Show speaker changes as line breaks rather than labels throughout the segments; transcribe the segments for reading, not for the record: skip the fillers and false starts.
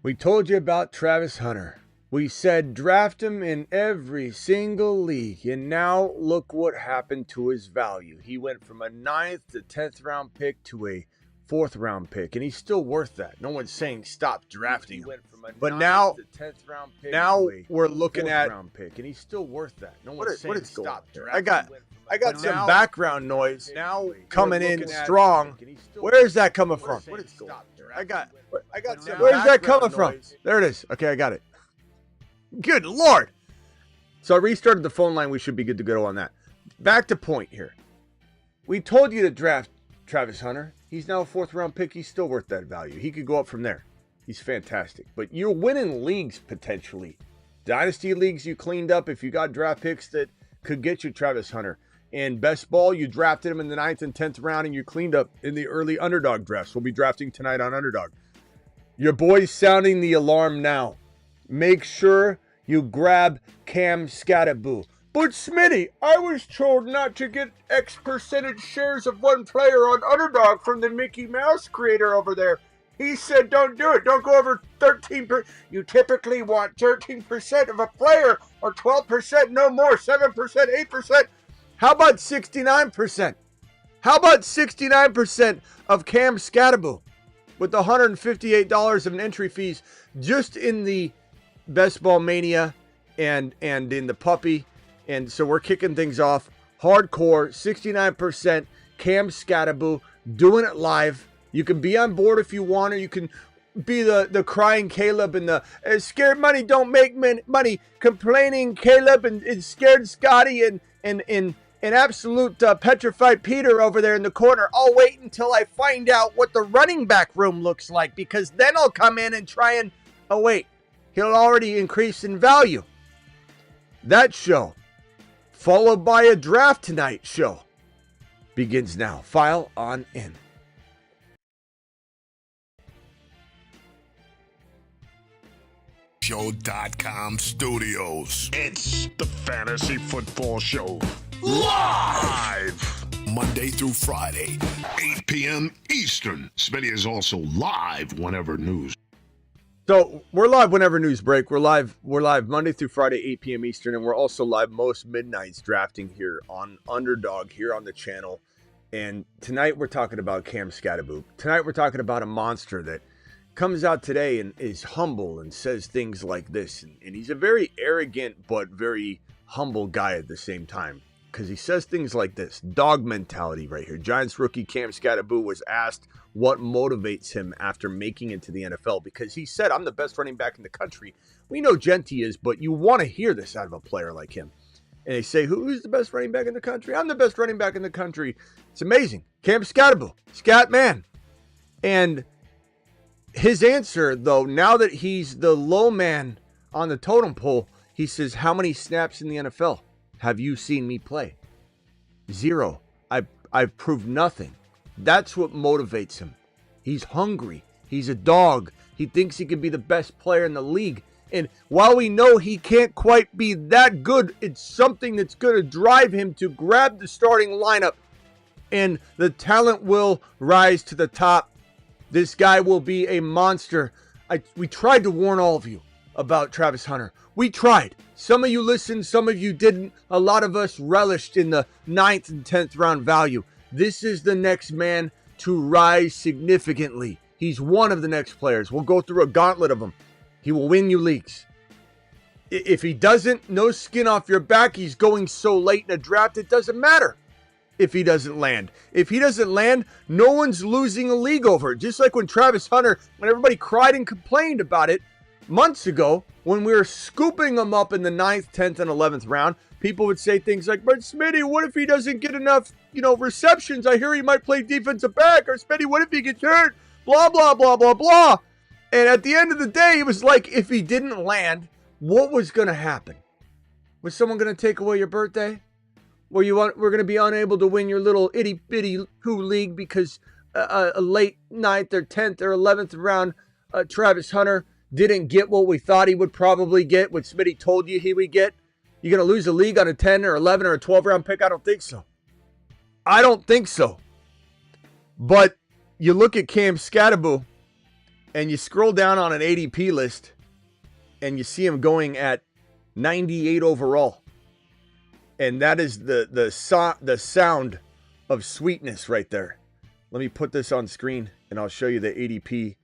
We told you about Travis Hunter. We said draft him in every single league, and now look what happened to his value. He went from a 9th to 10th round pick to a 4th round pick, and he's still worth that. No one's saying stop drafting him. But now, we're looking at round pick, and he's still worth that. No one's saying stop drafting. I got some background noise now coming in strong. Where is that coming from? Where's that coming from? There it is. Okay, I got it. Good Lord. So I restarted the phone line. We should be good to go on that. Back to point here. We told you to draft Travis Hunter. He's now a 4th round pick. He's still worth that value. He could go up from there. He's fantastic. But you're winning leagues potentially. Dynasty leagues you cleaned up if you got draft picks that could get you Travis Hunter. In best ball, you drafted him in the 9th and 10th round, and you cleaned up in the early Underdog drafts. We'll be drafting tonight on Underdog. Your boy's sounding the alarm now. Make sure you grab Cam Skattebo. But Smitty, I was told not to get X percentage shares of one player on Underdog from the Mickey Mouse creator over there. He said don't do it. Don't go over 13%. You typically want 13% of a player or 12%, no more, 7%, 8%. How about 69%? How about 69% of Cam Skattebo with the $158 of an entry fees just in the Best Ball Mania and in the puppy? And so we're kicking things off hardcore. 69% Cam Skattebo doing it live. You can be on board if you want, or you can be the crying Caleb and the scared money don't make money complaining Caleb and scared Scotty and absolute petrified Peter over there in the corner. I'll wait until I find out what the running back room looks like, because then I'll come in and try and wait, he'll already increase in value. That show, followed by a draft tonight show, begins now. File on in.
Show.com studios. It's the Fantasy Football Show. Live! Monday through Friday, 8 p.m. Eastern. Smitty is also live whenever news.
So we're live whenever news break. We're live Monday through Friday, 8 p.m. Eastern, and we're also live most midnights drafting here on Underdog here on the channel. And tonight we're talking about Cam Skattebo. Tonight we're talking about a monster that comes out today and is humble and says things like this. And he's a very arrogant but very humble guy at the same time, because he says things like this. Dog mentality right here. Giants rookie Cam Skattebo was asked what motivates him after making it to the NFL, because he said, I'm the best running back in the country. We know Genty is, but you want to hear this out of a player like him. And they say, who's the best running back in the country? I'm the best running back in the country. It's amazing. Cam Skattebo, Scat Man. And his answer, though, now that he's the low man on the totem pole, he says, how many snaps in the NFL have you seen me play? 0. I've proved nothing. That's what motivates him. He's hungry. He's a dog. He thinks he can be the best player in the league. And while we know he can't quite be that good, it's something that's going to drive him to grab the starting lineup. And the talent will rise to the top. This guy will be a monster. We tried to warn all of you about Travis Hunter. We tried. Some of you listened, some of you didn't. A lot of us relished in the 9th and 10th round value. This is the next man to rise significantly. He's one of the next players. We'll go through a gauntlet of them. He will win you leagues. If he doesn't, no skin off your back. He's going so late in a draft, it doesn't matter if he doesn't land. If he doesn't land, no one's losing a league over it. Just like when Travis Hunter, when everybody cried and complained about it months ago, when we were scooping him up in the 9th, 10th, and 11th round, people would say things like, but Smitty, what if he doesn't get enough, receptions? I hear he might play defensive back. Or Smitty, what if he gets hurt? Blah, blah, blah, blah, blah. And at the end of the day, it was like, if he didn't land, what was going to happen? Was someone going to take away your birthday? We're going to be unable to win your little itty bitty who league because a late 9th or 10th or 11th round Travis Hunter didn't get what we thought he would probably get, what Smitty told you he would get? You're going to lose a league on a 10 or 11 or a 12 round pick? I don't think so. But you look at Cam Skattebo, and you scroll down on an ADP list, and you see him going at 98 overall. And that is the sound of sweetness right there. Let me put this on screen, and I'll show you the ADP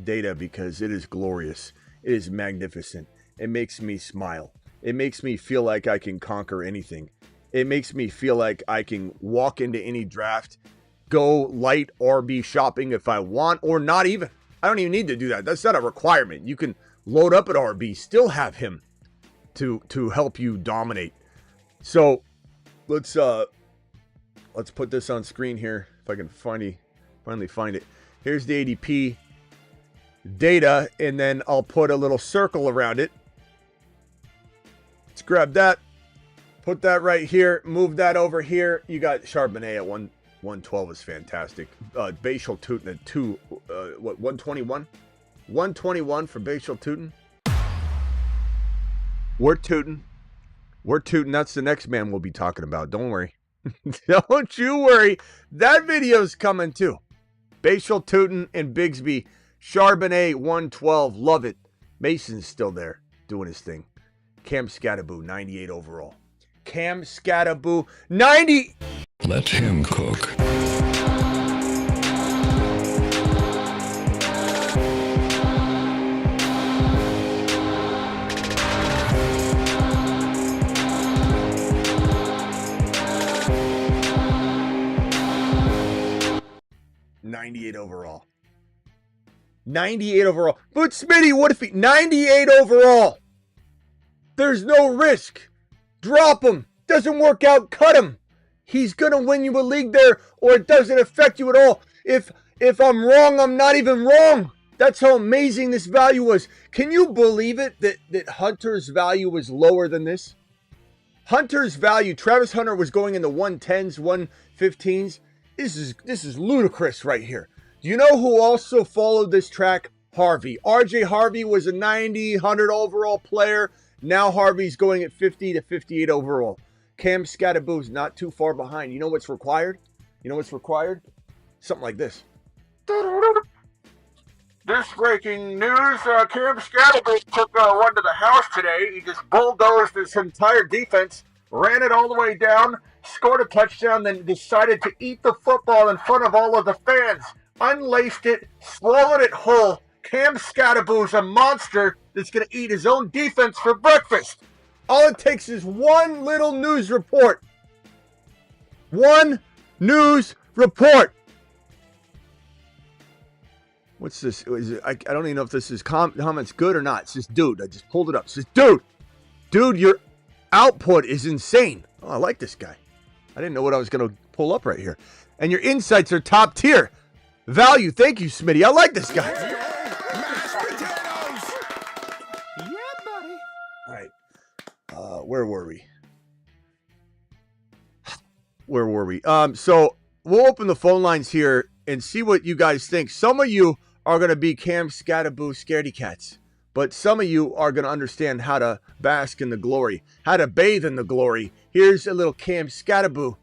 data because it is glorious. It is magnificent. It makes me smile. It makes me feel like I can conquer anything. It makes me feel like I can walk into any draft, go light RB shopping if I want, or not even. I don't even need to do that. That's not a requirement. You can load up at RB, still have him to help you dominate. So let's put this on screen here if I can finally find it. Here's the ADP data, and then I'll put a little circle around it. Let's grab that, put that right here, move that over here. You got Charbonnet at 112 is fantastic. Bashal Tootin at 121? 121 for Bashal Tootin. We're tootin'. That's the next man we'll be talking about. Don't worry. Don't you worry. That video's coming too. Bashal Tootin and Bigsby. Charbonnet 112. Love it. Mason's still there doing his thing. Cam Skattebo 98 overall. Cam Skattebo 90.
Let him cook.
Overall. 98 overall. But Smitty, what if he 98 overall? There's no risk. Drop him. Doesn't work out, cut him. He's gonna win you a league there, or it doesn't affect you at all. If I'm wrong, I'm not even wrong. That's how amazing this value was. Can you believe it that Hunter's value was lower than this? Hunter's value, Travis Hunter was going in the 110s, 115s. This is ludicrous right here. Do you know who also followed this track? Harvey. RJ Harvey was a 90, 100 overall player. Now Harvey's going at 50 to 58 overall. Cam Skattebo's not too far behind. You know what's required? Something like this. This breaking news, Cam Skattebo took one to the house today. He just bulldozed his entire defense, ran it all the way down, scored a touchdown, then decided to eat the football in front of all of the fans. Unlaced it, swallowed it whole. Cam Skattebo's a monster that's going to eat his own defense for breakfast. All it takes is one little news report. One news report. What's this? I don't even know if this is comments good or not. It says, dude, I just pulled it up. It says, dude, your output is insane. Oh, I like this guy. I didn't know what I was going to pull up right here. And your insights are top tier. Value. Thank you, Smitty. I like this guy.
Mashed potatoes!
Yeah, buddy.
All right. Where were we? So we'll open the phone lines here and see what you guys think. Some of you are going to be Cam Skattebo scaredy cats, but some of you are going to understand how to bask in the glory, how to bathe in the glory. Here's a little Cam Skattebo.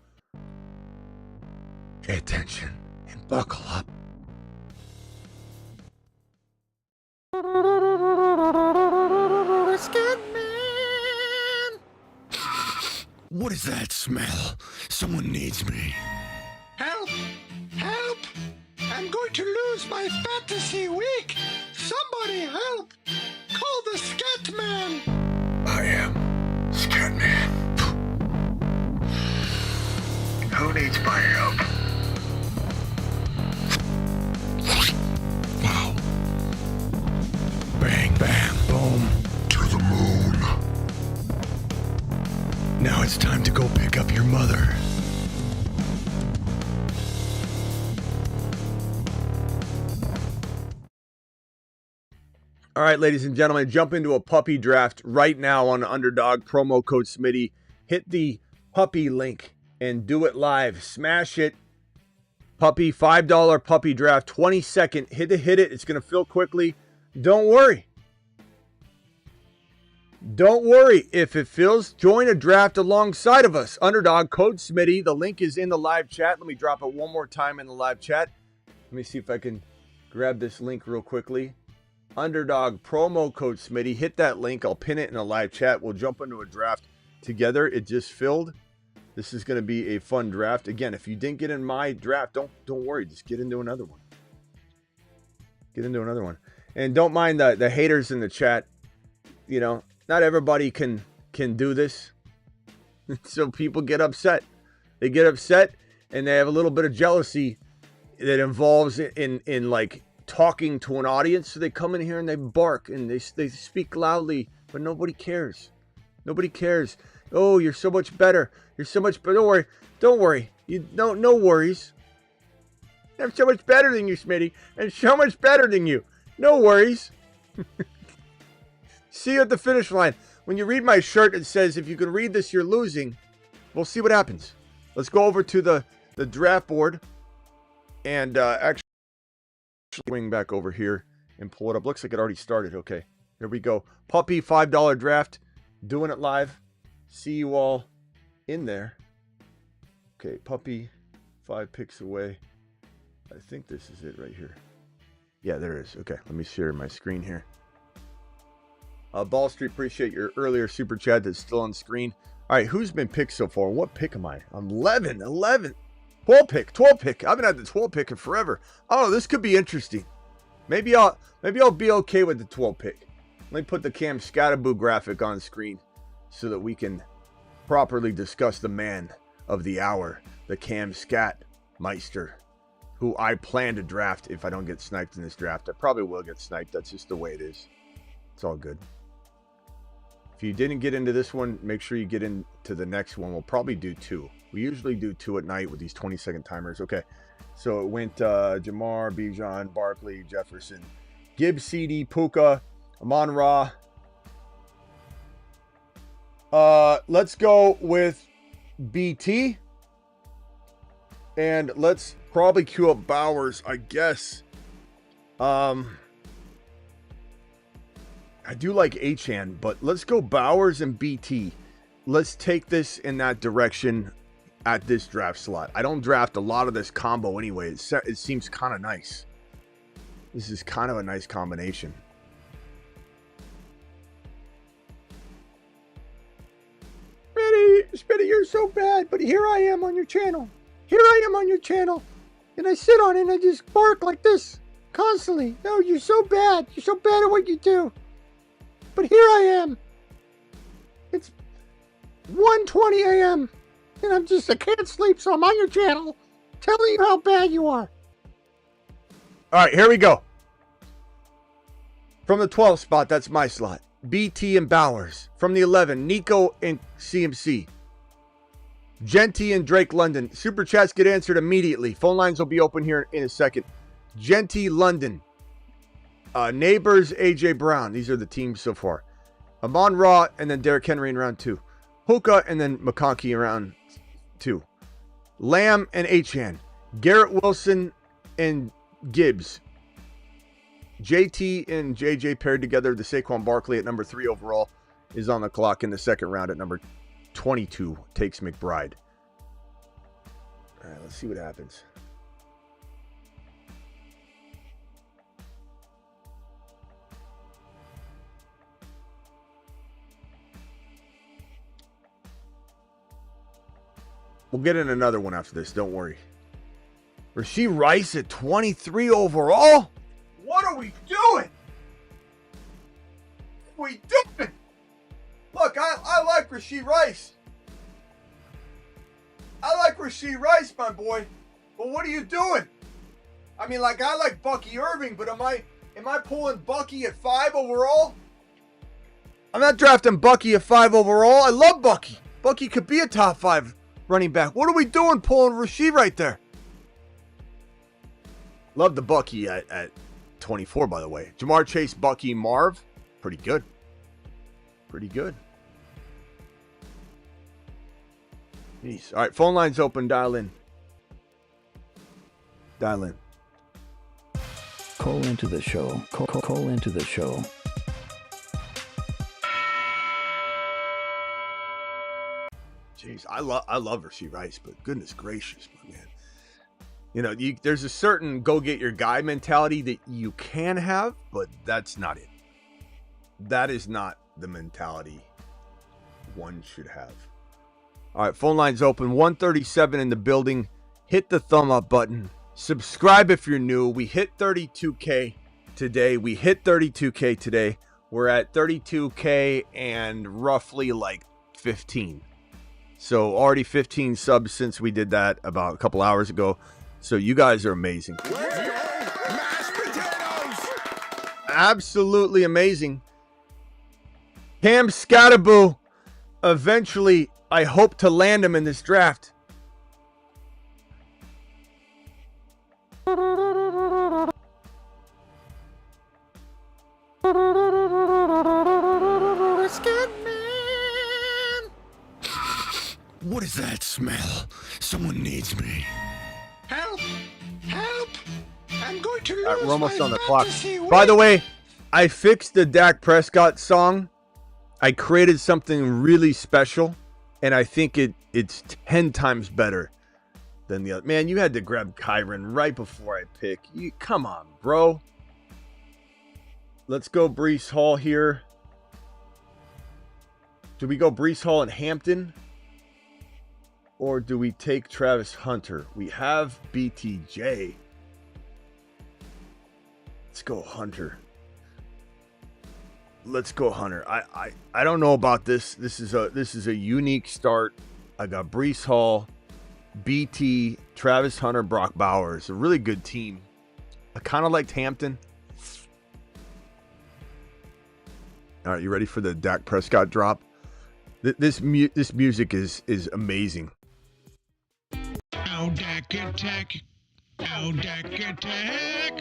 Pay attention and buckle up.
What is that smell? Someone needs me.
Help! Help! I'm going to lose my fantasy week! Somebody help! Call the Scat Man!
I am Scatman.
Who needs my help?
Wow. Bang, bam, boom.
To the moon.
Now it's time to go pick up your mother.
All right, ladies and gentlemen, jump into a puppy draft right now on Underdog. Promo code Smitty. Hit the puppy link and do it live. Smash it. Puppy, $5 puppy draft, 20-second. Hit it. It's going to fill quickly. Don't worry. Don't worry. If it fills, join a draft alongside of us. Underdog, code Smitty. The link is in the live chat. Let me drop it one more time in the live chat. Let me see if I can grab this link real quickly. Underdog promo code Smitty. Hit that link. I'll pin it in a live chat. We'll jump into a draft together. It just filled. This is going to be a fun draft. Again, if you didn't get in my draft, don't worry. Just get into another one. Get into another one. And don't mind the haters in the chat. You know, not everybody can do this. So people get upset. They get upset and they have a little bit of jealousy that involves in like talking to an audience. So they come in here and they bark and they speak loudly, but nobody cares. Nobody cares. Oh, you're so much better. You're so much better. Don't worry. Don't worry. No worries. I'm so much better than you, Smitty. I'm so much better than you. No worries. See you at the finish line. When you read my shirt, it says, if you can read this, you're losing. We'll see what happens. Let's go over to the draft board and actually swing back over here and pull it up. Looks like it already started. Okay, here we go. Puppy $5 draft. Doing it live. See you all in there. Okay, Puppy 5 picks away. I think this is it right here. Yeah, there it is. Okay, let me share my screen here. Ball Street, appreciate your earlier super chat that's still on screen. All right, who's been picked so far? What pick am I? I'm 11. 12 pick. I haven't had the 12 pick in forever. Oh, this could be interesting. Maybe I'll be okay with the 12 pick. Let me put the Cam Skattebo graphic on screen so that we can properly discuss the man of the hour, the Cam Scat Meister, who I plan to draft if I don't get sniped in this draft. I probably will get sniped. That's just the way it is. It's all good. If you didn't get into this one, make sure you get into the next one. We'll probably do 2. We usually do 2 at night with these 20-second timers. Okay, so it went Jamar, Bijan, Barkley, Jefferson, Gibbs, CD, Puka, Amon-Ra. Let's go with BT. And let's probably queue up Bowers, I guess. I do like Achan, but let's go Bowers and BT. Let's take this in that direction at this draft slot. I don't draft a lot of this combo anyway. It seems kind of nice. This is kind of a nice combination. Smitty, you're so bad, but here I am on your channel. And I sit on it and I just bark like this constantly. No, you're so bad. You're so bad at what you do. But here I am. It's 1:20 a.m. and I can't sleep, so I'm on your channel telling you how bad you are. All right, here we go. From the 12th spot, that's my slot. BT and Bowers. From the 11, Nico and CMC. Genty and Drake London. Super chats get answered immediately. Phone lines will be open here in a second. Genty London. Neighbors, AJ Brown. These are the teams so far. Amon-Ra and then Derrick Henry in round 2. Puka and then McConkey in round 2. Lamb and Achan. Garrett Wilson and Gibbs. JT and JJ paired together. The Saquon Barkley at number 3 overall is on the clock in the second round at number 22. Takes McBride. All right, let's see what happens. We'll get in another one after this. Don't worry. Rashee Rice at 23 overall? What are we doing? What are we doing? Look, I like Rashee Rice. I like Rashee Rice, my boy. But what are you doing? I mean, like, I like Bucky Irving, but am I pulling Bucky at 5 overall? I'm not drafting Bucky at 5 overall. I love Bucky. Bucky could be a top 5 running back. What are we doing pulling Rashee right there? Love the Bucky at 24, by the way. Jamar Chase, Bucky, Marv. Pretty good. Pretty good. Jeez. All right, phone line's open. Dial in. Dial in.
Call into the show. Call into the show.
Jeez, I love Rashee Rice, but goodness gracious, my man. You know, there's a certain go get your guy mentality that you can have, but that's not it. That is not the mentality one should have. All right, phone lines open. 137 in the building. Hit the thumb up button. Subscribe if you're new. We hit 32K today. We're at 32K and roughly like 15. So already 15 subs since we did that about a couple hours ago. So you guys are amazing.
Let's go! Mashed potatoes!
Absolutely amazing. Cam Skattebo. Eventually, I hope to land him in this draft.
What is that smell? Someone needs me.
Help! Help! I'm going to lose
We're almost
my
on the clock.
fantasy week.
By the way, I fixed the Dak Prescott song. I created something really special, and I think it's 10 times better than the other. Man, you had to grab Kyron right before I pick. Come on, bro. Let's go Breece Hall here. Do we go Breece Hall and Hampton? Or do we take Travis Hunter? We have BTJ. Let's go Hunter. Let's go Hunter. I don't know about this. This is a unique start. I got Breece Hall, BT, Travis Hunter, Brock Bowers. A really good team. I kind of liked Hampton. All right, you ready for the Dak Prescott drop? This music is amazing.
Oh, Dak attack. Oh, Dak attack.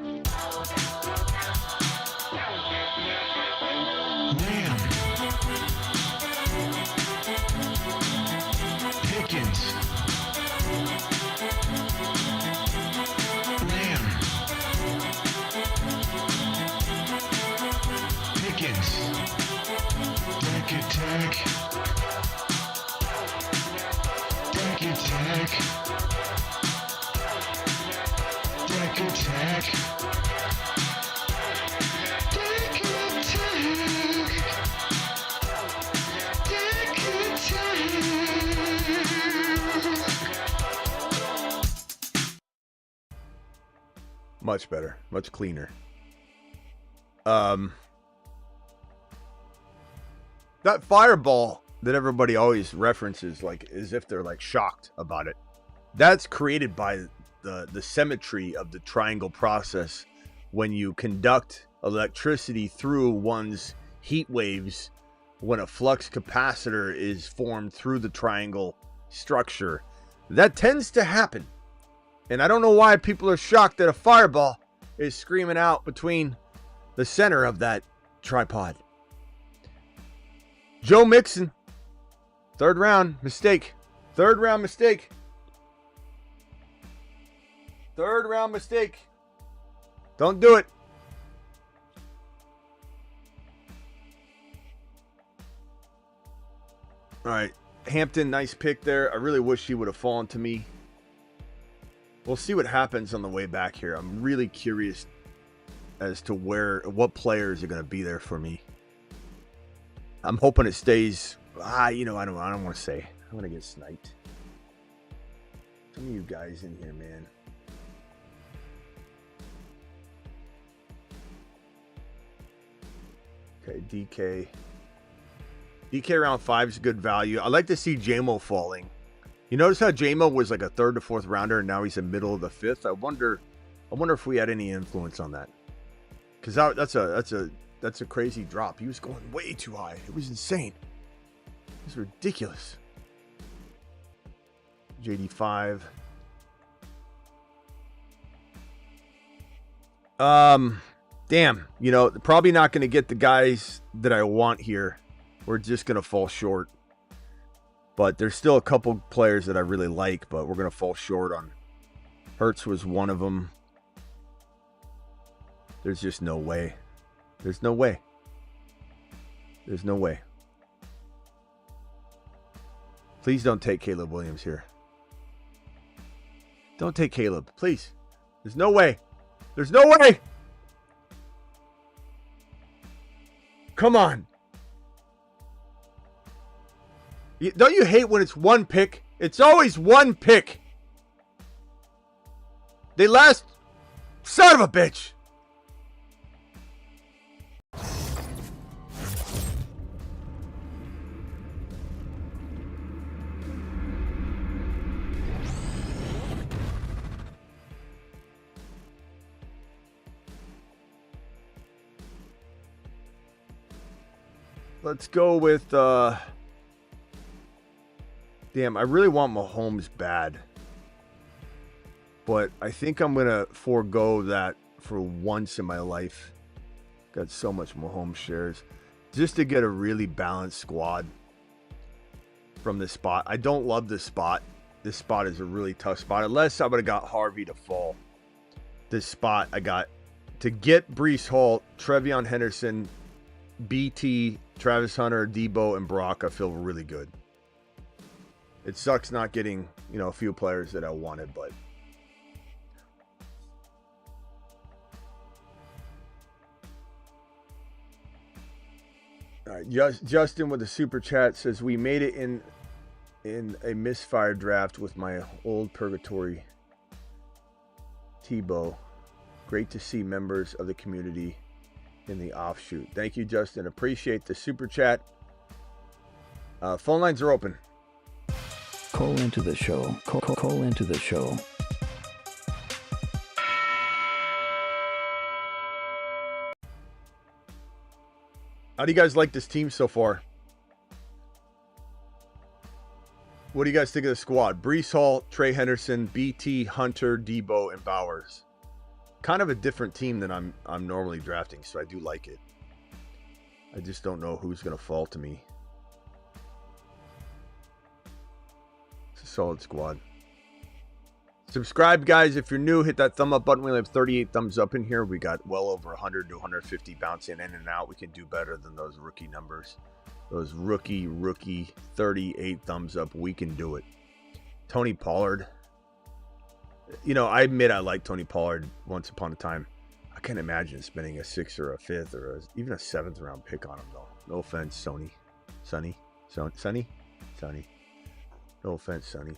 Lamb. Pickens. Lamb. Pickens. Dak attack. Dak attack. Dak attack. Dak attack. Dak attack.
Much better, much cleaner. That fireball that everybody always references, like as if they're like shocked about it, that's created by the symmetry of the triangle process. When you conduct electricity through one's heat waves, when a flux capacitor is formed through the triangle structure, that tends to happen. And I don't know why people are shocked that a fireball is screaming out between the center of that tripod. Joe Mixon, third round mistake. Third round mistake. Don't do it. All right, Hampton, nice pick there. I really wish he would have fallen to me. We'll see what happens on the way back here. I'm really curious as to what players are going to be there for me. I'm hoping it stays. I don't want to say. I want to get sniped. Some of you guys in here, man. Okay, DK round 5 is good value. I like to see JMO falling. You notice how JMO was like a third to fourth rounder, and now he's in middle of the fifth. I wonder if we had any influence on that. Because that's a crazy drop. He was going way too high. It was insane. It was ridiculous. JD5. Damn. Probably not going to get the guys that I want here. We're just going to fall short. But there's still a couple players that I really like, but we're going to fall short on. Hurts was one of them. There's just no way. There's no way. Please don't take Caleb Williams here. Don't take Caleb, please. There's no way. There's no way. Come on. Don't you hate when it's one pick? It's always one pick. They last... Son of a bitch. Let's go with... Damn, I really want Mahomes bad. But I think I'm going to forego that for once in my life. Got so much Mahomes shares. Just to get a really balanced squad from this spot. I don't love this spot. This spot is a really tough spot. Unless I would have got Harvey to fall. This spot I got to get Breece Hall, Trevion Henderson, BT, Travis Hunter, Debo, and Brock. I feel really good. It sucks not getting, a few players that I wanted, but... All right, Justin with the super chat says, we made it in a misfire draft with my old purgatory Tebow. Great to see members of the community in the offshoot. Thank you, Justin. Appreciate the super chat. Phone lines are open.
Call into the show. Call into the show.
How do you guys like this team so far? What do you guys think of the squad? Breece Hall, Trey Henderson, BT, Hunter, Debo, and Bowers. Kind of a different team than I'm normally drafting, so I do like it. I just don't know who's going to fall to me. It's a solid squad. Subscribe, guys. If you're new, hit that thumb up button. We only have 38 thumbs up in here. We got well over 100 to 150 bouncing in and out. We can do better than those rookie numbers. Those rookie 38 thumbs up. We can do it. Tony Pollard. I admit I like Tony Pollard once upon a time. I can't imagine spending a 6th or a 5th or even a 7th round pick on him, though. No offense, Sonny. Sonny. No offense, Sonny.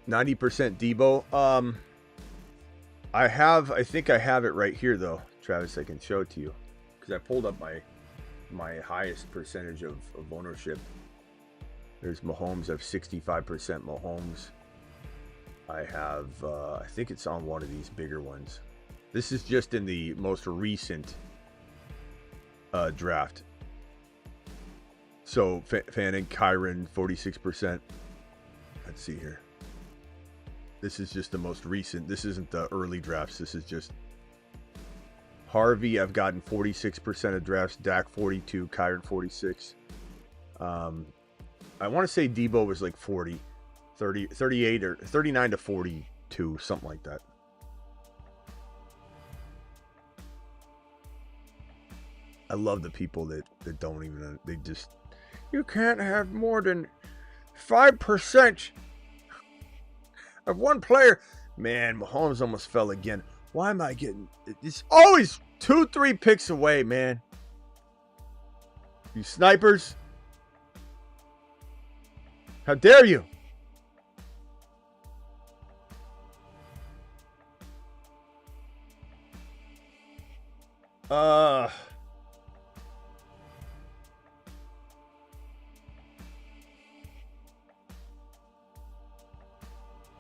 %, Debo. I think I have it right here, though, Travis. I can show it to you because I pulled up my highest percentage of ownership. There's Mahomes. I have 65% Mahomes. I have, I think it's on one of these bigger ones. This is just in the most recent draft. So Fanning, Kyron, 46%. Let's see here. This is just the most recent. This isn't the early drafts. This is just Harvey. I've gotten 46% of drafts. Dak 42. Kyron 46. I want to say Debo was like 40, 30, 38 or 39 to 42, something like that. I love the people that don't even, they just, you can't have more than 5% of one player. Man, Mahomes almost fell again. Why am I getting, it's always 2-3 picks away, man. You snipers. How dare you?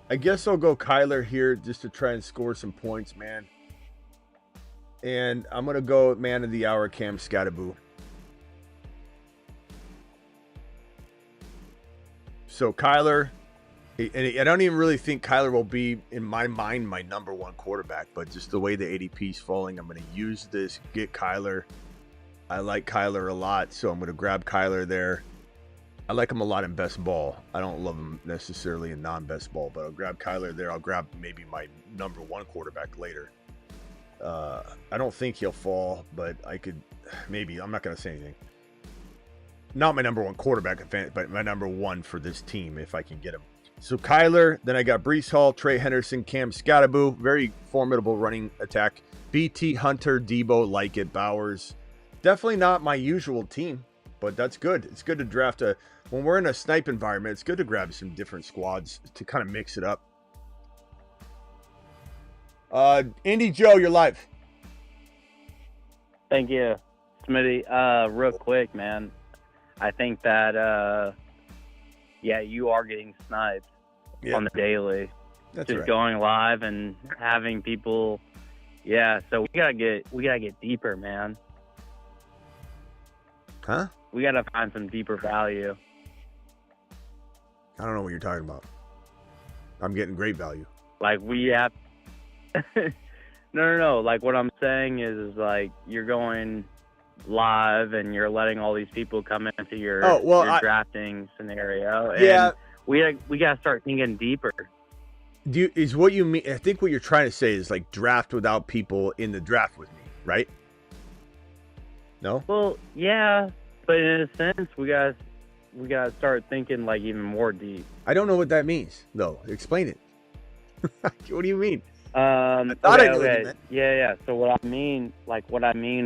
I guess I'll go Kyler here just to try and score some points, man. And I'm going to go man of the hour, Cam Skattebo. So Kyler, and I don't even really think Kyler will be, in my mind, my number one quarterback. But just the way the ADP is falling, I'm going to use this, get Kyler. I like Kyler a lot, so I'm going to grab Kyler there. I like him a lot in best ball. I don't love him necessarily in non-best ball, but I'll grab Kyler there. I'll grab maybe my number one quarterback later. I don't think he'll fall, but I could maybe. I'm not going to say anything. not my number one quarterback, but my number one for this team if I can get him. So Kyler, then I got Breece Hall, Trey Henderson, Cam Skattebo, very formidable running attack. BT, Hunter, Debo, Likett, Bowers. Definitely not my usual team, but that's good. It's good to draft when we're in a snipe environment, it's good to grab some different squads to kind of mix it up. Indy Joe, you're live.
Thank you, Smitty. Real quick, man. I think that, you are getting sniped on the daily.
That's
just
right.
going live and having people. Yeah, so we gotta get deeper, man.
Huh?
We gotta find some deeper value.
I don't know what you're talking about. I'm getting great value.
Like we have. No. Like what I'm saying is like you're going live and you're letting all these people come into your drafting scenario.
Yeah.
And we gotta start thinking deeper.
Is what you mean? I think what you're trying to say is like draft without people in the draft with me, right? No.
Well, yeah, but in a sense, we gotta start thinking like even more deep.
I don't know what that means, though. Explain it. What do you mean?
I
thought I knew what you meant.
Yeah. So what I mean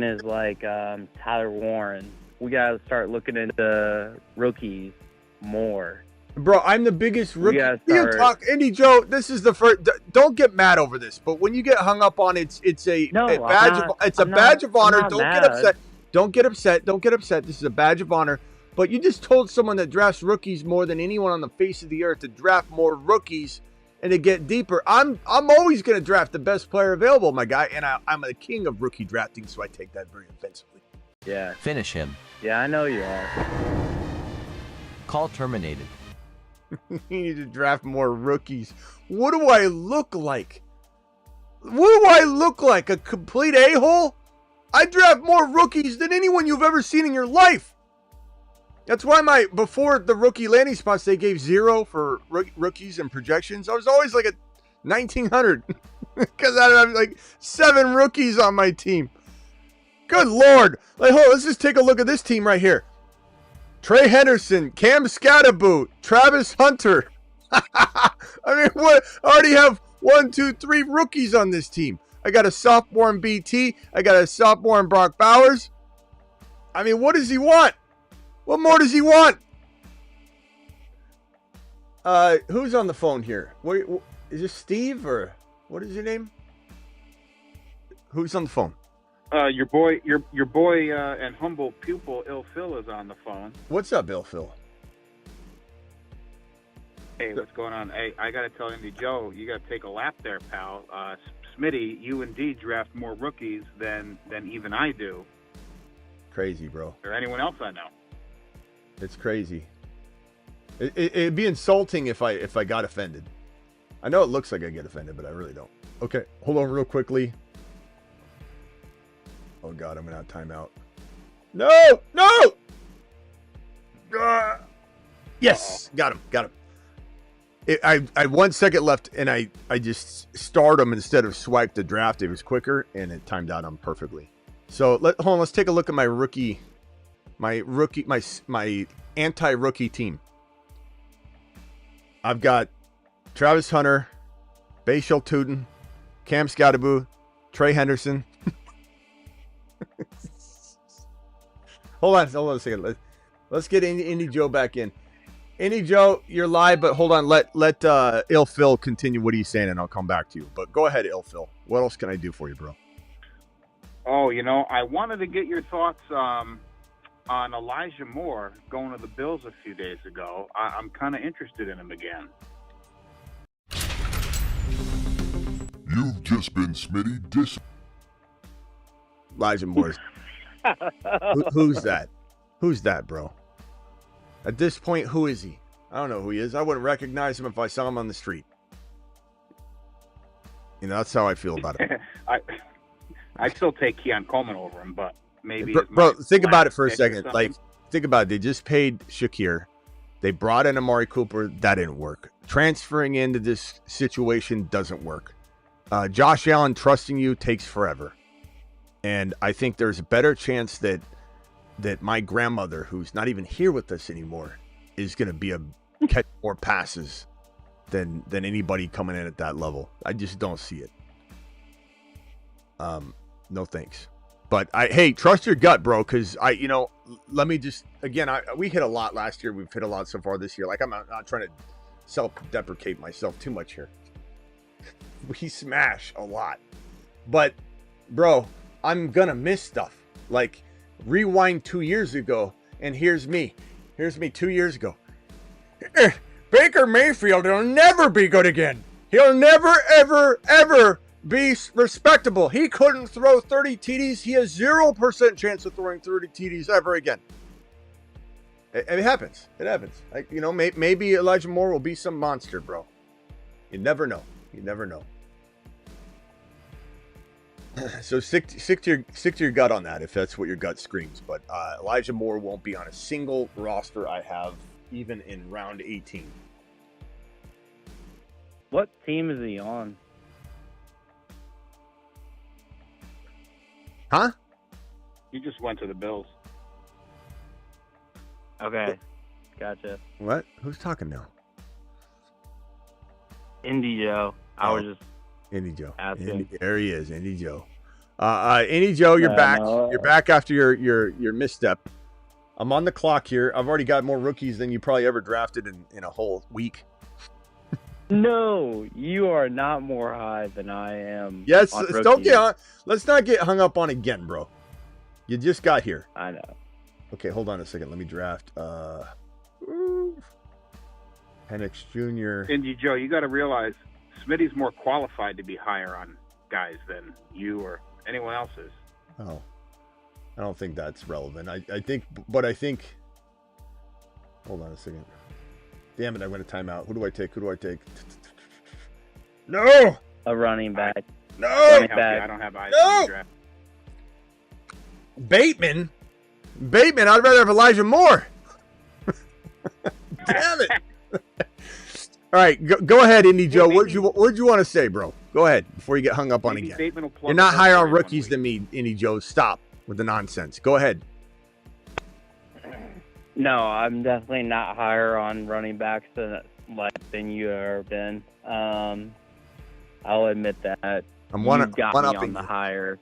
is like Tyler Warren. We gotta start looking into rookies more.
Bro, I'm the biggest rookie. Indy Joe, this is the first. Don't get mad over this, but when you get hung up on it's a badge of honor. Don't get upset. Don't get upset. Don't get upset. This is a badge of honor. But you just told someone that drafts rookies more than anyone on the face of the earth to draft more rookies and to get deeper. I'm always going to draft the best player available, my guy, and I'm a king of rookie drafting, so I take that very offensively.
Yeah.
Finish him.
Yeah, I know you are.
Call terminated.
You need to draft more rookies. What do I look like? What do I look like? A complete a-hole? I draft more rookies than anyone you've ever seen in your life. That's why before the rookie landing spots, they gave 0 for rookies and projections. I was always like a 1,900 because I have like 7 rookies on my team. Good Lord. Like, let's just take a look at this team right here. Trey Henderson, Cam Skattebo, Travis Hunter. I mean, what? I already have 1, 2, 3 rookies on this team. I got a sophomore in BT. I got a sophomore in Brock Bowers. I mean, what does he want? What more does he want? Who's on the phone here? Is this Steve or what is your name? Who's on the phone?
Your boy, and humble pupil, Il Phil, is on the phone.
What's up, Il Phil?
Hey, what's going on? Hey, I got to tell Indy Joe, you got to take a lap there, pal. Smitty, you indeed draft more rookies than even I do.
Crazy, bro.
Or anyone else I know.
It's crazy. It'd be insulting if I got offended. I know it looks like I get offended, but I really don't. Okay, hold on real quickly. Oh, God, I'm going to have timeout. No! Yes! Got him. I had 1 second left, and I just starred him instead of swiped the draft. It was quicker, and it timed out on perfectly. So, hold on. Let's take a look at my anti-rookie team. I've got Travis Hunter, Bashal Tootin, Cam Skattebo, Trey Henderson. Hold on a second. Let's get Indy Joe back in. Indy Joe, you're live, but hold on. Let Il Phil continue what he's saying, and I'll come back to you. But go ahead, Il Phil. What else can I do for you, bro?
Oh, I wanted to get your thoughts on Elijah Moore going to the Bills a few days ago. I'm kind of interested in him again.
You've just been Smitty
Elijah Moore. Who's that? Who's that, bro? At this point, who is he? I don't know who he is. I wouldn't recognize him if I saw him on the street. That's how I feel about it.
I'd still take Keon Coleman over him, but maybe.
Bro, think about it for a second. Like, think about it. They just paid Shakir. They brought in Amari Cooper. That didn't work. Transferring into this situation doesn't work. Josh Allen trusting you takes forever. And I think there's a better chance that that my grandmother, who's not even here with us anymore, is going to be a catch more passes than anybody coming in at that level. I just don't see it. No thanks. But hey, trust your gut, bro. Because let me just again, we hit a lot last year. We've hit a lot so far this year. Like I'm not trying to self-deprecate myself too much here. We smash a lot, but bro, I'm gonna miss stuff. Like rewind 2 years ago, and here's me 2 years ago. Baker Mayfield will never be good again. He'll never, ever, ever be respectable. He couldn't throw 30 TDs. He has 0% chance of throwing 30 TDs ever again. It happens. It happens. Like, maybe Elijah Moore will be some monster, bro. You never know. You never know. So stick to your gut on that if that's what your gut screams. But Elijah Moore won't be on a single roster I have, even in round 18.
What team is he on?
Huh?
He just went to the Bills.
Okay, gotcha.
What? Who's talking now?
Indy Joe. I was just
Indy Joe.
asking.
There he is, Indy Joe. Indy Joe, you're back.
No.
You're back after your misstep. I'm on the clock here. I've already got more rookies than you probably ever drafted in a whole week.
No, you are not more high than I am.
Yes,
on
let's not get hung up on again, bro. You just got here.
I know.
Okay, hold on a second. Let me draft. Penix Jr.
Indy Joe, you got to realize Smitty's more qualified to be higher on guys than you or anyone else is.
Oh, I don't think that's relevant. I think. Hold on a second. Damn it! I'm going to time out. Who do I take? No!
A running back.
No!
Back.
I don't have eyes
No!
on the draft.
Bateman. I'd rather have Elijah Moore. Damn it! All right, go ahead, Indy Joe. What'd you want to say, bro? Go ahead before you get hung up on
Maybe
again.
Bateman will plug
You're not
the
higher
hole
on
for you
rookies
1
than me, Indy Joe. Stop with the nonsense. Go ahead.
No, I'm definitely not higher on running backs than you ever been. I'll admit that.
I'm
You've got me on the higher.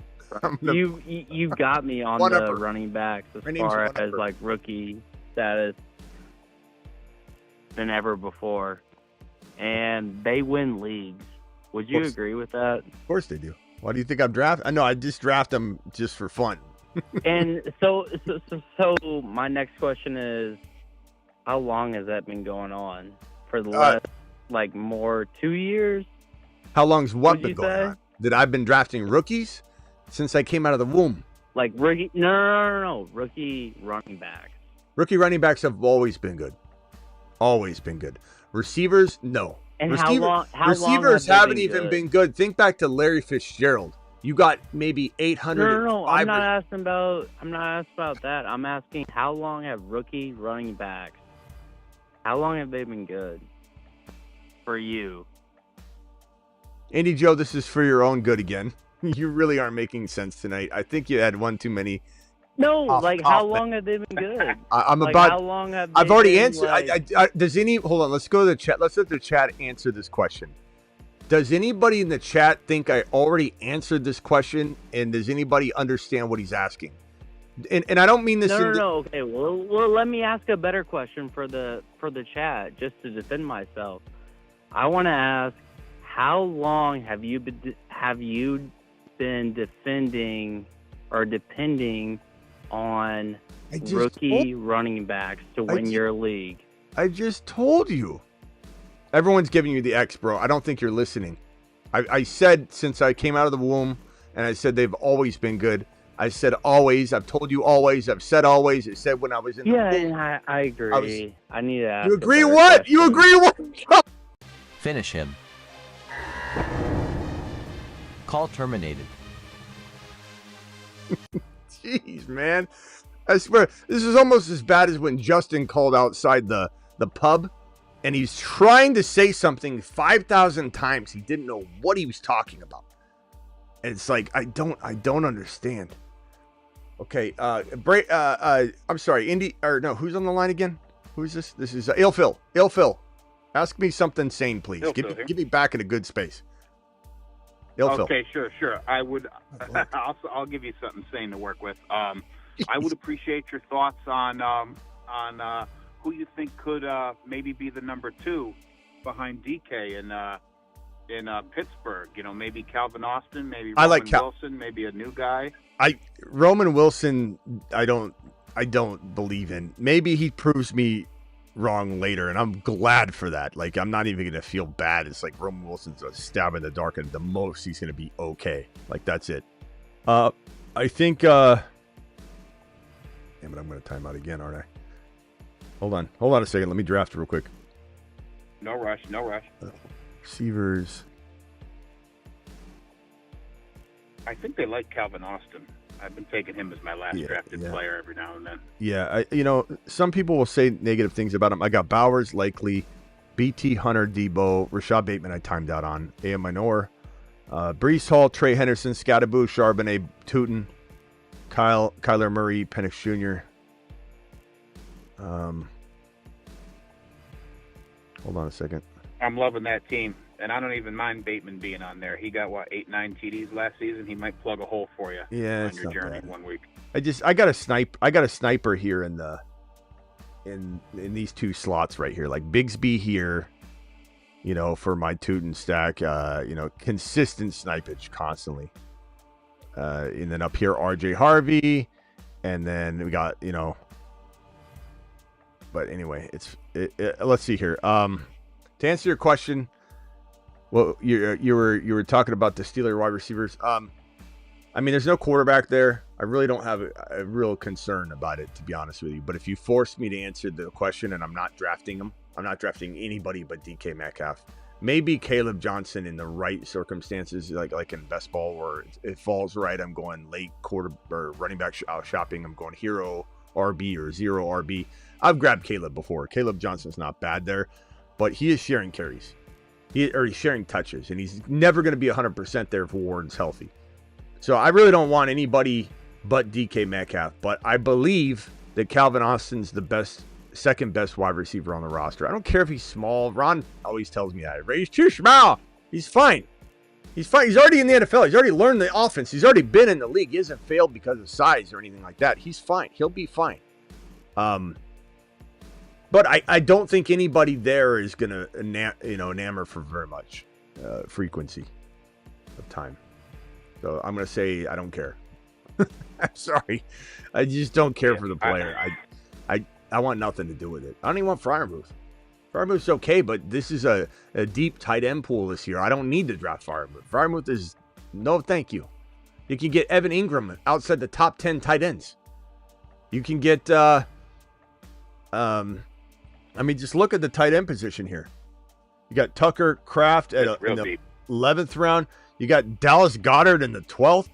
You've got me on the running backs as far as like rookie status than ever before, and they win leagues. Would you agree with that?
Of course they do. Why do you think I'm drafting? I know I just draft them just for fun.
And so my next question is, how long has that been going on? For the last, 2 years?
How long's what
Would
been
you
going
say?
on? That I've been drafting rookies since I came out of the womb.
Like rookie? No. Rookie running backs.
Rookie running backs have always been good. Always been good. Receivers, no.
And how long
Receivers
have they
haven't
been
even
good?
been good. Think back to Larry Fitzgerald. You got maybe 800.
No. I'm not asking about that. I'm asking how long have rookie running backs? How long have they been good for you?
Andy Joe, this is for your own good again. You really aren't making sense tonight. I think you had one too many.
No, how long have they been good?
I'm
like,
about.
How long have they
I've already
been,
answered. Does any? Hold on. Let's go to the chat. Let's let the chat answer this question. Does anybody in the chat think I already answered this question? And does anybody understand what he's asking? And I don't mean this.
No. Okay. Well, let me ask a better question for the chat, just to defend myself. I want to ask, how long have you been defending or depending on rookie running backs to win your league?
I just told you. Everyone's giving you the X, bro. I don't think you're listening. I said since I came out of the womb, and I said they've always been good. I said always. I've told you always. I've said always. I said when I was in the womb.
And I agree. I need to ask.
You agree what?
Question.
You agree what?
Finish him. Call terminated.
Jeez, man. I swear, this is almost as bad as when Justin called outside the pub, and he's trying to say something 5,000 times. He didn't know what he was talking about. And it's like, I don't understand. Okay. I'm sorry. Who's on the line again? Who's this? This is Ilphil. Ilphil. Ask me something sane, please.
Ilphil
Get me back in a good space. Ilphil.
Okay, sure. I would. I'll give you something sane to work with. I would appreciate your thoughts on who you think could maybe be the number 2 behind DK in Pittsburgh. You know, maybe Calvin Austin, maybe Roman Wilson, maybe a new guy.
Roman Wilson, I don't believe in. Maybe he proves me wrong later, and I'm glad for that. Like, I'm not even gonna feel bad. It's like Roman Wilson's a stab in the dark, and the most he's gonna be okay. Like, that's it. I think damn it, I'm gonna time out again, aren't I? Hold on a second. Let me draft real quick.
No rush.
Receivers.
I think they like Calvin Austin. I've been taking him as my last drafted player every now and then.
Yeah, some people will say negative things about him. I got Bowers, likely, BT, Hunter, Debo, Rashad Bateman I timed out on, A.M. Minor, Brees Hall, Trey Henderson, Skattebo, Charbonnet, Tootin, Kyler Murray, Penix Jr. Hold on a second.
I'm loving that team, and I don't even mind Bateman being on there. He got 8-9 TDs last season. He might plug a hole for you on your journey one week.
I got a sniper here in these 2 slots right here, like Bigsby here, for my Tootin stack, consistent snipage constantly. And then up here, RJ Harvey, and then we got, but anyway, let's see here. To answer your question, well, you were talking about the Steelers wide receivers. There's no quarterback there. I really don't have a real concern about it, to be honest with you. But if you force me to answer the question, and I'm not drafting them, I'm not drafting anybody but DK Metcalf. Maybe Caleb Johnson in the right circumstances, like in best ball, where it falls right. I'm going late quarter or running back shopping. I'm going hero RB or zero RB. I've grabbed Caleb before. Caleb Johnson's not bad there, but he is sharing carries. He's sharing touches, and he's never going to be 100% there if Warren's healthy. So I really don't want anybody but DK Metcalf, but I believe that Calvin Austin's the second best wide receiver on the roster. I don't care if he's small. Ron always tells me that. He's too small. He's fine. He's fine. He's already in the NFL. He's already learned the offense. He's already been in the league. He hasn't failed because of size or anything like that. He's fine. He'll be fine. But I don't think anybody there is going to enamor for very much frequency of time. So I'm going to say I don't care. I'm sorry. I just don't care for the player. I want nothing to do with it. I don't even want Freiermuth. Freiermuth's okay, but this is a deep tight end pool this year. I don't need to draft Freiermuth. Freiermuth is no thank you. You can get Evan Ingram outside the top 10 tight ends. You can get just look at the tight end position here. You got Tucker Kraft in the 11th round. You got Dallas Goedert in the 12th.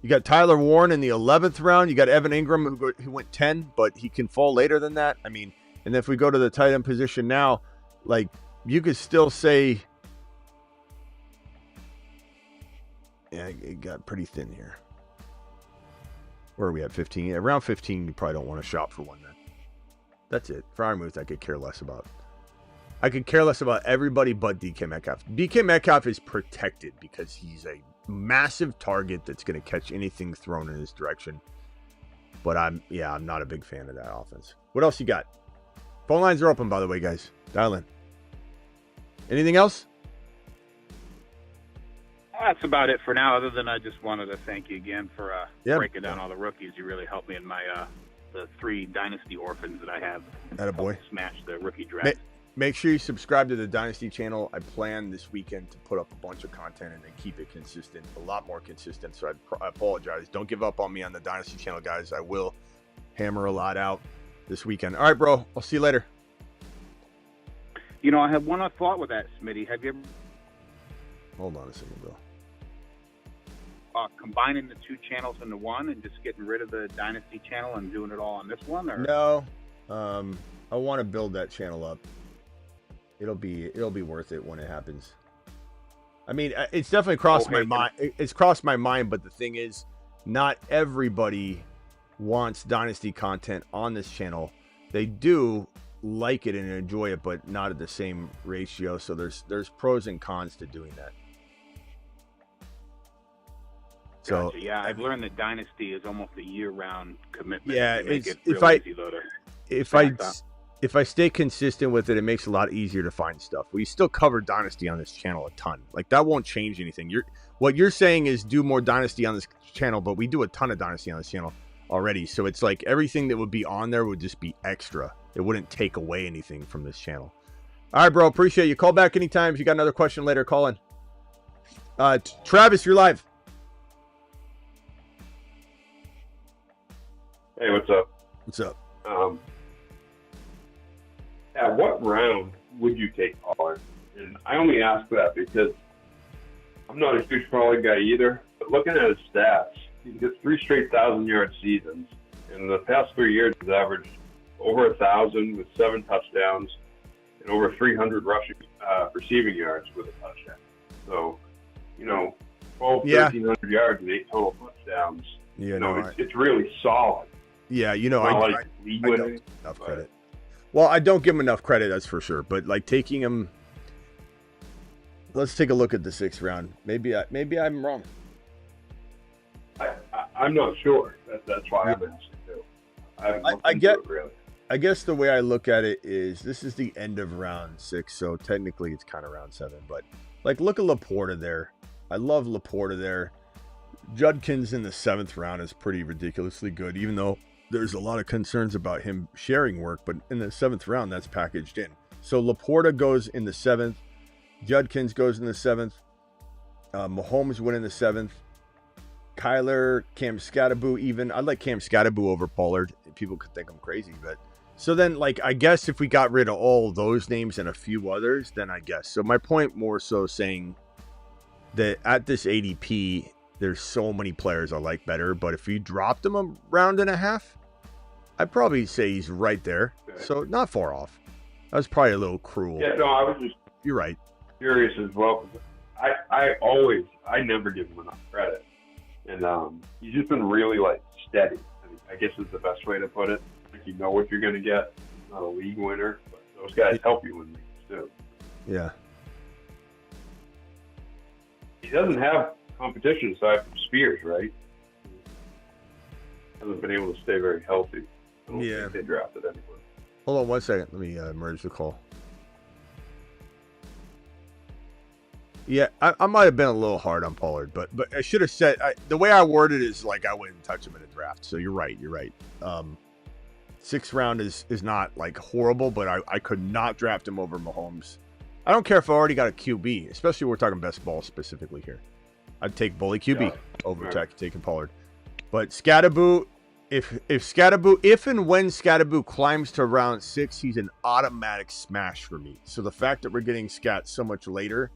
You got Tyler Warren in the 11th round. You got Evan Ingram who went 10, but he can fall later than that. And if we go to the tight end position now, like, you could still say, yeah, it got pretty thin here. Where are we at? 15? Yeah, around 15, you probably don't want to shop for one then. That's it. Freiermuth, I could care less about. I could care less about everybody but DK Metcalf. DK Metcalf is protected because he's a massive target that's going to catch anything thrown in his direction. But I'm not a big fan of that offense. What else you got? Phone lines are open, by the way, guys. Dial in. Anything else?
That's about it for now, other than I just wanted to thank you again for breaking down all the rookies. You really helped me in my the 3 dynasty orphans that I have.
Attaboy.
Smash the rookie draft.
Make sure you subscribe to the Dynasty channel. I plan this weekend to put up a bunch of content and then keep it consistent, a lot more consistent. So I apologize. Don't give up on me on the Dynasty channel, guys. I will hammer a lot out this weekend. All right, bro. I'll see you later.
I have one other thought with that, Smitty. Have you ever...
Hold on a second, bro.
Combining the 2 channels into one and just getting rid of the Dynasty channel and doing it all on this one? Or?
No. I want to build that channel up. It'll be worth it when it happens. It's definitely crossed my mind. It's crossed my mind, but the thing is, not everybody wants Dynasty content on this channel. They do like it and enjoy it, but not at the same ratio. So there's pros and cons to doing that. So
Gotcha. Yeah, I've learned that Dynasty is almost a year-round commitment.
Yeah,
They make
it's,
it real
if I
easy, though, to
if I
back up.
if I stay consistent with it, it makes it a lot easier to find stuff. We still cover Dynasty on this channel a ton. Like, that won't change anything. What you're saying is do more Dynasty on this channel, but we do a ton of Dynasty on this channel already. So it's like everything that would be on there would just be extra. It wouldn't take away anything from this channel. All right, bro. Appreciate you. Call back anytime. If you got another question later, call in. Travis, you're live.
Hey, what's up?
What's up?
At what round would you take Pollard? And I only ask that because I'm not a huge Pollard guy either, but looking at his stats, he gets 3 straight 1,000-yard seasons. In the past 3 years, he's averaged over 1,000 with 7 touchdowns and over 300 receiving yards with a touchdown. So, 1,300 yards and 8 total touchdowns.
Yeah,
it's really solid.
Yeah,
I don't
enough credit. Well, I don't give him enough credit, that's for sure. But like taking him, let's take a look at the 6th round. Maybe I'm wrong.
I'm not sure. That's why I'm asking too.
I guess the way I look at it is this is the end of round 6, so technically it's kind of round 7. But like, look at Laporta there. I love Laporta there. Judkins in the 7th round is pretty ridiculously good, even though there's a lot of concerns about him sharing work, but in the 7th round, that's packaged in. So Laporta goes in the 7th. Judkins goes in the 7th. Mahomes went in the 7th. Kyler, Cam Skattebo even. I'd like Cam Skattebo over Pollard. People could think I'm crazy, but... So then, like, I guess if we got rid of all those names and a few others, then I guess. So my point more so saying that at this ADP, there's so many players I like better, but if you dropped him a round and a half, I'd probably say he's right there.
Okay.
So not far off. That was probably a little cruel.
Yeah, no, I was just
You're right.
curious as well. I never give him enough credit. And he's just been really, steady. I guess is the best way to put it. Like, you know what you're going to get. He's not a league winner, but those guys help you win leagues, too.
Yeah.
He doesn't have competition aside from Spears, right? Hasn't been able to stay very healthy. I don't think they drafted anyone.
Hold on one second. Let me merge the call. Yeah, I might have been a little hard on Pollard, but I should have said the way I worded it is like I wouldn't touch him in a draft. So you're right. 6th round is not like horrible, but I could not draft him over Mahomes. I don't care if I already got a QB, especially we're talking best ball specifically here. I'd take Bully QB over taking Pollard. But Skattebo, if and when Skattebo climbs to round 6, he's an automatic smash for me. So the fact that we're getting Scat so much later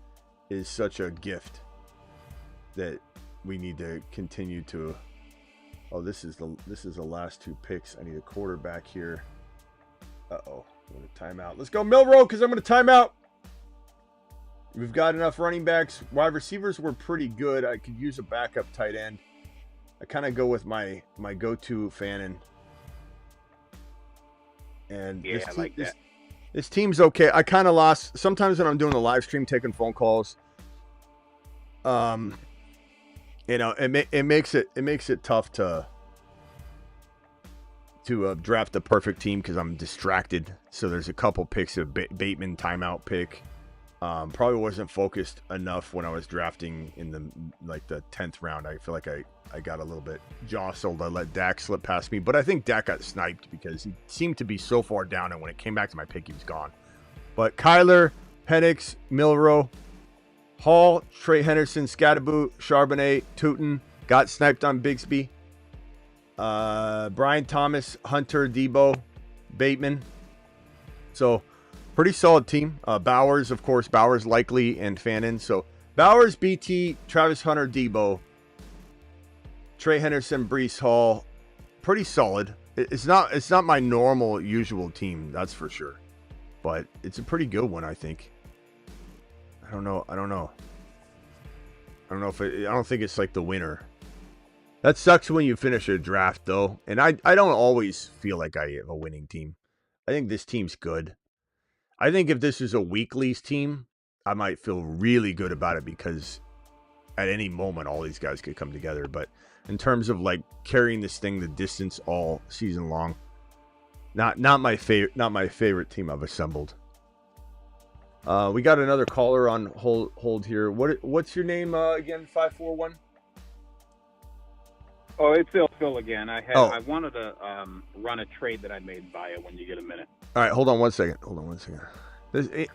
is such a gift that we need to continue to. Oh, this is the last 2 picks. I need a quarterback here. Uh-oh. I'm going to time out. Let's go Milrow, because I'm going to time out. We've got enough running backs. Wide receivers were pretty good. I could use a backup tight end. I kind of go with my go-to Fannin. And
Yeah, I like that.
This team's okay. I kind of lost. Sometimes when I'm doing the live stream, taking phone calls, it makes it tough to draft the perfect team because I'm distracted. So there's a couple picks of Bateman timeout pick. Probably wasn't focused enough when I was drafting in the 10th round. I feel like I got a little bit jostled. I let Dak slip past me, but I think Dak got sniped because he seemed to be so far down, and when it came back to my pick, he was gone. But Kyler, Penix, Milrow, Hall, Trey Henderson, Skattebo, Charbonnet, Tootin got sniped on Bigsby. Brian Thomas, Hunter, Debo, Bateman. So pretty solid team. Bowers, of course, likely, and Fannin. So Bowers, BT, Travis Hunter, Debo, Trey Henderson, Breece Hall, pretty solid. It's not my normal usual team, that's for sure, but it's a pretty good one, I think. I don't know if I don't think it's like the winner. That sucks when you finish a draft, though. And I don't always feel like I have a winning team. I think this team's good. I think if this is a weekly's team, I might feel really good about it because at any moment, all these guys could come together. But in terms of like carrying this thing the distance all season long, not my favorite team I've assembled. We got another caller on hold here. What's your name again? 541.
Oh, it's Phil again. I wanted to run a trade that I made by you when you get a minute.
All right, hold on one second.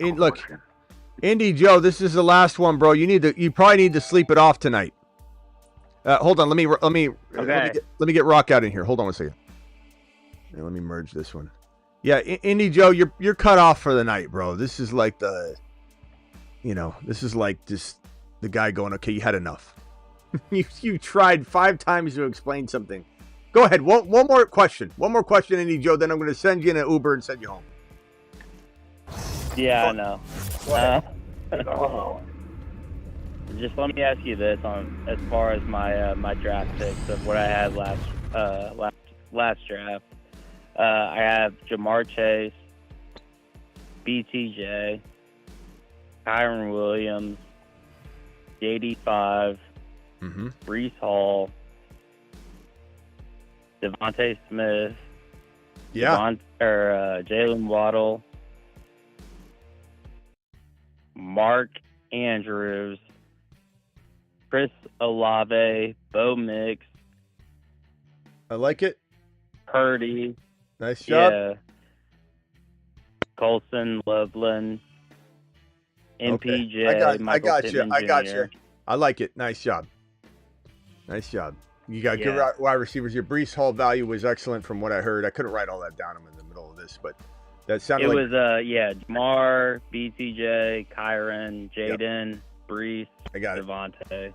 Look, Indy Joe, this is the last one, bro. You probably need to sleep it off tonight. Hold on, let me get Rock out in here. Hold on one second. Here, let me merge this one. Yeah, Indy Joe, you're cut off for the night, bro. This is like the guy going, okay, you had enough. you tried 5 times to explain something. Go ahead. One more question. One more question, Indy Joe. Then I'm going to send you in an Uber and send you home.
Yeah, I know. Just let me ask you this on as far as my draft picks of what I had last draft. I have Jamar Chase, BTJ, Kyron Williams, JD5, Breece Hall, Devontae Smith, Jalen Waddle, Mark Andrews, Chris Olave, Bo Mix.
I like it.
Purdy.
Nice job.
Yeah. Colson, Loveland, MPJ.
Okay. I got
Pittman
you. I like it. Nice job. You got good wide receivers. Your Breece Hall value was excellent from what I heard. I couldn't write all that down. I'm in the middle of this, but that sounded like...
It was, Jamar, BTJ, Kyron, Jaden, Breece,
I got it.
Devontae.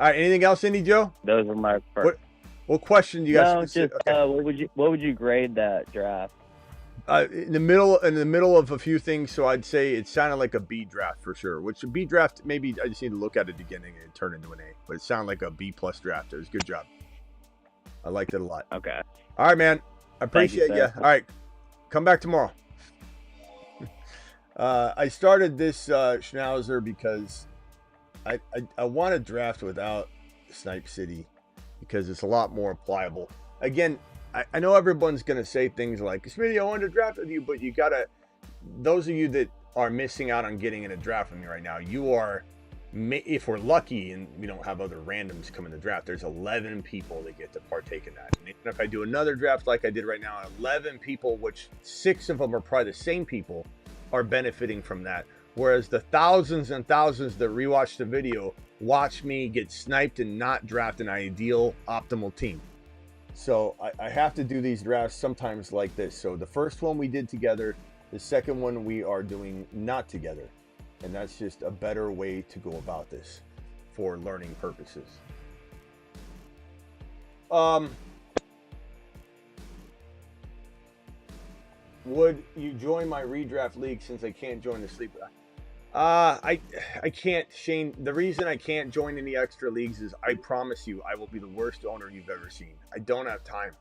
All right, anything else, Indy Joe?
Those were my first.
What question do you guys?
No, just what would you grade that draft?
In the middle of a few things, so I'd say it sounded like a B draft for sure. Which a B draft, maybe I just need to look at it again and turn into an A. But it sounded like a B+ draft. It was a good job. I liked it a lot.
Okay.
All right, man. I appreciate you. All right, come back tomorrow. I started this Schnauzer because I want to draft without Snipe City because it's a lot more pliable. Again, I know everyone's going to say things like, Smitty, I wanted to draft with you, but you got to, those of you that are missing out on getting in a draft with me right now, you are, if we're lucky and we don't have other randoms come in the draft, there's 11 people that get to partake in that. And if I do another draft like I did right now, 11 people, which 6 of them are probably the same people, are benefiting from that. Whereas the thousands and thousands that rewatch the video watch me get sniped and not draft an ideal optimal team. So I have to do these drafts sometimes like this. So the first one we did together, the second one we are doing not together. And that's just a better way to go about this for learning purposes. Would you join my redraft league since I can't join the sleeper? I can't, Shane. The reason I can't join any extra leagues is I promise you I will be the worst owner you've ever seen. I don't have time.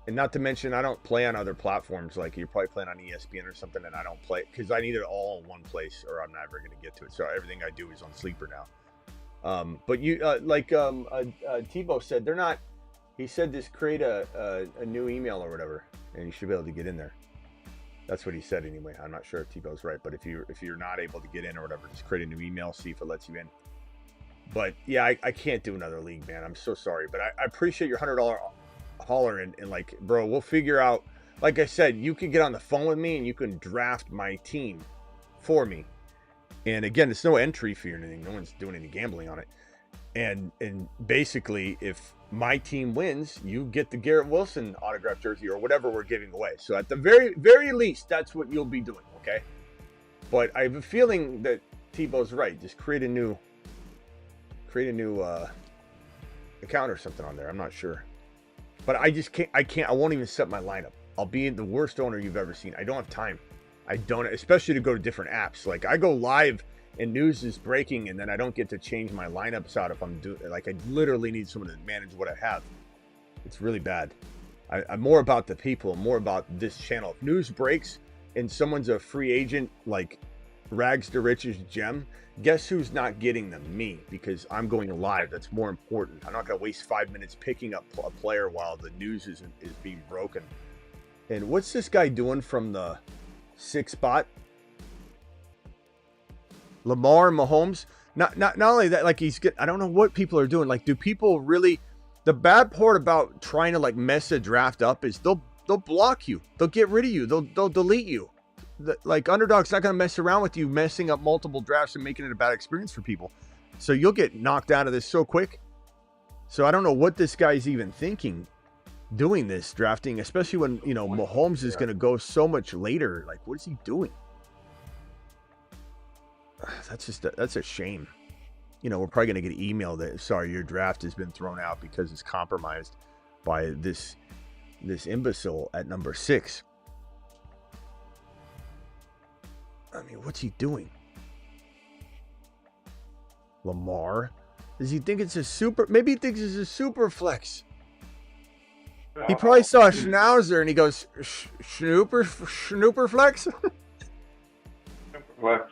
And not to mention, I don't play on other platforms. Like you're probably playing on ESPN or something, and I don't play because I need it all in one place or I'm never going to get to it. So everything I do is on Sleeper now. But you, Tebow said, they're not, he said just create a new email or whatever, and you should be able to get in there. That's what he said anyway. I'm not sure if Tebow's right, but if you're not able to get in or whatever, just create a new email, see if it lets you in. But yeah, I can't do another league, man. I'm so sorry, but I appreciate your $100 holler and like, bro, we'll figure out. Like I said, you can get on the phone with me and you can draft my team for me. And again, it's no entry fee or anything. No one's doing any gambling on it. And basically, if my team wins, you get the Garrett Wilson autographed jersey or whatever we're giving away. So at the very, very least, that's what you'll be doing, okay? But I have a feeling that Tebow's right. Just create a new account or something on there. I'm not sure. But I just can't. I won't even set my lineup. I'll be the worst owner you've ever seen. I don't have time. I don't, especially to go to different apps. Like I go live and news is breaking, and then I don't get to change my lineups out if I'm doing, like, I literally need someone to manage what I have. It's really bad. I'm more about the people, more about this channel. If news breaks and someone's a free agent, like rags to riches gem, guess who's not getting them? Me, because I'm going live. That's more important. I'm not going to waste 5 minutes picking up a player while the news is being broken. And what's this guy doing from the 6th spot? Lamar Mahomes. Not only that, like I don't know what people are doing. Like, do people really? The bad part about trying to like mess a draft up is they'll block you. They'll get rid of you. They'll delete you. Like, Underdog's not going to mess around with you messing up multiple drafts and making it a bad experience for people. So you'll get knocked out of this so quick. So I don't know what this guy's even thinking doing this drafting, especially when, you know, Mahomes is going to go so much later. Like, what is he doing? That's a shame. You know, we're probably going to get email that, sorry, your draft has been thrown out because it's compromised by this imbecile at number 6. I mean, what's he doing? Lamar? Does he think it's a super? Maybe he thinks it's a super flex. He probably saw Schnauzer and he goes, Snooper flex?
What?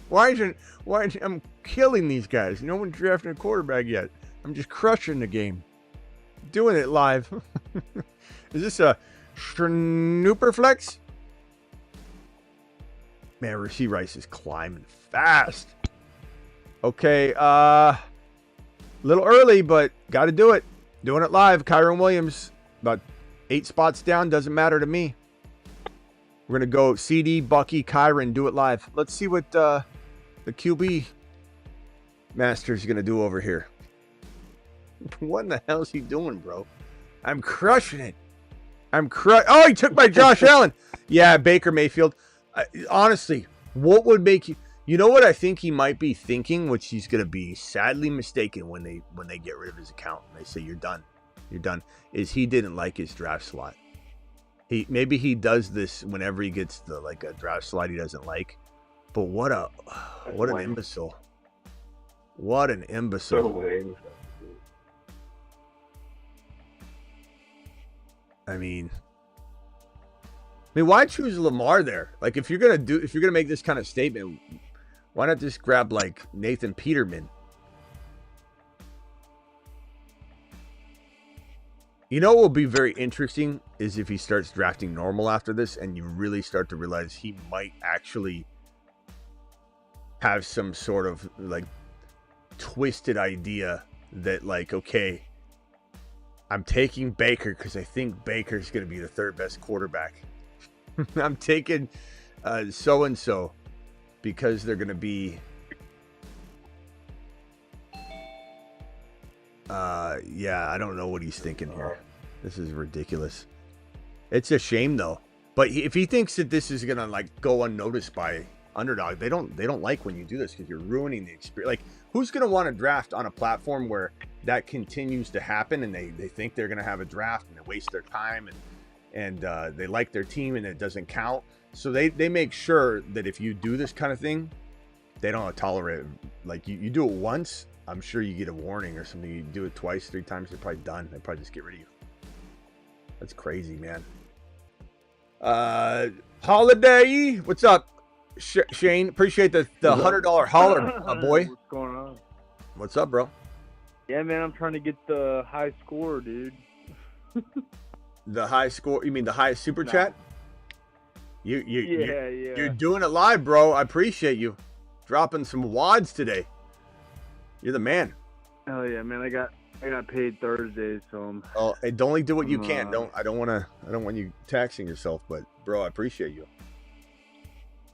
Why I'm killing these guys. No one's drafting a quarterback yet. I'm just crushing the game. Doing it live. Is this a Snooper flex? Man, Rasheed Rice is climbing fast. Okay, little early, but got to do it. Doing it live. Kyron Williams, about 8 spots down. Doesn't matter to me. We're going to go CD, Bucky, Kyron. Do it live. Let's see what the QB master's going to do over here. What in the hell is he doing, bro? I'm crushing it. Oh, he took my Josh Allen. Yeah, Baker Mayfield. Honestly, what would make you... You know what I think he might be thinking, which he's going to be sadly mistaken when they get rid of his account and they say, you're done, is he didn't like his draft slot. Maybe he does this whenever he gets a draft slot he doesn't like. But what an imbecile. What an imbecile.
So lame.
I mean, why choose Lamar there? Like, if you're gonna make this kind of statement, why not just grab like Nathan Peterman? You know what will be very interesting is if he starts drafting normal after this, and you really start to realize he might actually have some sort of like twisted idea that, like, okay, I'm taking Baker because I think Baker's going to be the 3rd best quarterback. I'm taking so-and-so because they're going to be... yeah, I don't know what he's thinking here. This is ridiculous. It's a shame, though. But if he thinks that this is going to, like, go unnoticed by Underdog, they don't like when you do this because you're ruining the experience. Like, who's going to want to draft on a platform where that continues to happen and they think they're going to have a draft and they waste their time and they like their team and it doesn't count? So they make sure that if you do this kind of thing, they don't tolerate it. Like, you do it once, I'm sure you get a warning or something. You do it twice, 3 times, you're probably done. They probably just get rid of you. That's crazy, man. Holiday, what's up, Shane? Appreciate the $100 holler, boy.
What's going on?
What's up, bro?
Yeah, man, I'm trying to get the high score, dude.
The high score? You mean the highest super chat?
Yeah.
You're doing it live, bro. I appreciate you dropping some wads today. You're the man.
Hell yeah, man. I got paid Thursday, so
hey, only do what you can. I don't want you taxing yourself, but bro, I appreciate you.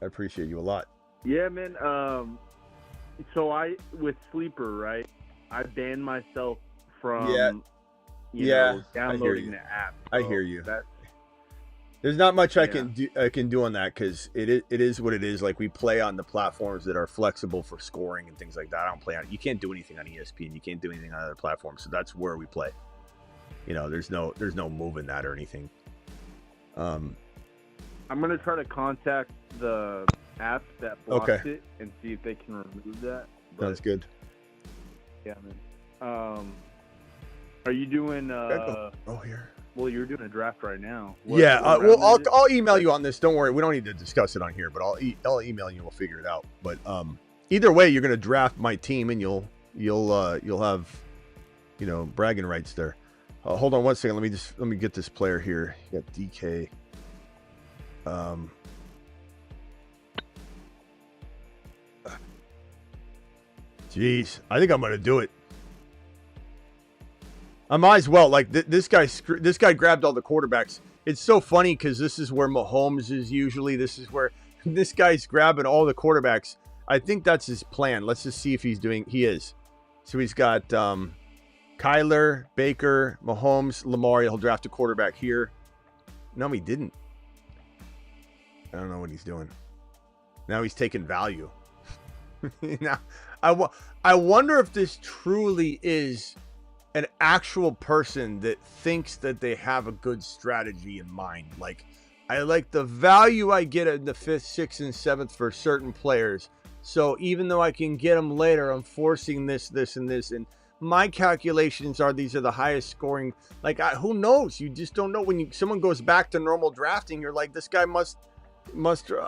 I appreciate you a lot.
Yeah, man. So with Sleeper, right? I banned myself from downloading the app. So
I hear you. There's not much I can do on that because it is what it is. Like, we play on the platforms that are flexible for scoring and things like that. I don't play on. You can't do anything on ESPN. You can't do anything on other platforms. So that's where we play. You know, there's no moving that or anything.
I'm gonna try to contact the app that blocks
Okay.
it and see if they can remove that.
That's good.
Yeah, man. Are you doing?
Oh, here.
Well, you're doing a draft right now.
Yeah.
what
Well,
round is it?
I'll email you on this. Don't worry. We don't need to discuss it on here, but I'll email you. We'll figure it out. But either way, you're gonna draft my team, and you'll have, bragging rights there. Hold on one second. Let me get this player here. You got DK. Jeez, I think I'm gonna do it. I might as well. Like this guy grabbed all the quarterbacks. It's so funny because this is where Mahomes is usually. This is where this guy's grabbing all the quarterbacks. I think that's his plan. Let's just see if he's doing. He is. So he's got Kyler, Baker, Mahomes, Lamar. He'll draft a quarterback here. No, he didn't. I don't know what he's doing. Now he's taking value. Now, I wonder if this truly is an actual person that thinks that they have a good strategy in mind. Like, I like the value I get in the 5th, 6th, and 7th for certain players. So even though I can get them later, I'm forcing this, and this. And my calculations are these are the highest scoring. Like, who knows? You just don't know. When someone goes back to normal drafting, you're like, this guy must.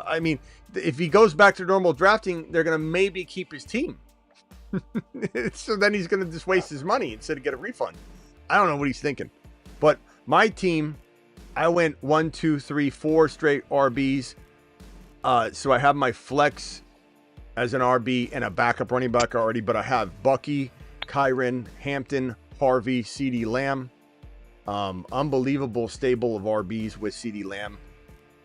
I mean, if he goes back to normal drafting, they're going to maybe keep his team. So then he's going to just waste his money instead of get a refund. I don't know what he's thinking. But my team, I went 1, 2, 3, 4 straight RBs. So I have my flex as an RB and a backup running back already. But I have Bucky, Kyron, Hampton, Harvey, CeeDee Lamb. Unbelievable stable of RBs with CeeDee Lamb.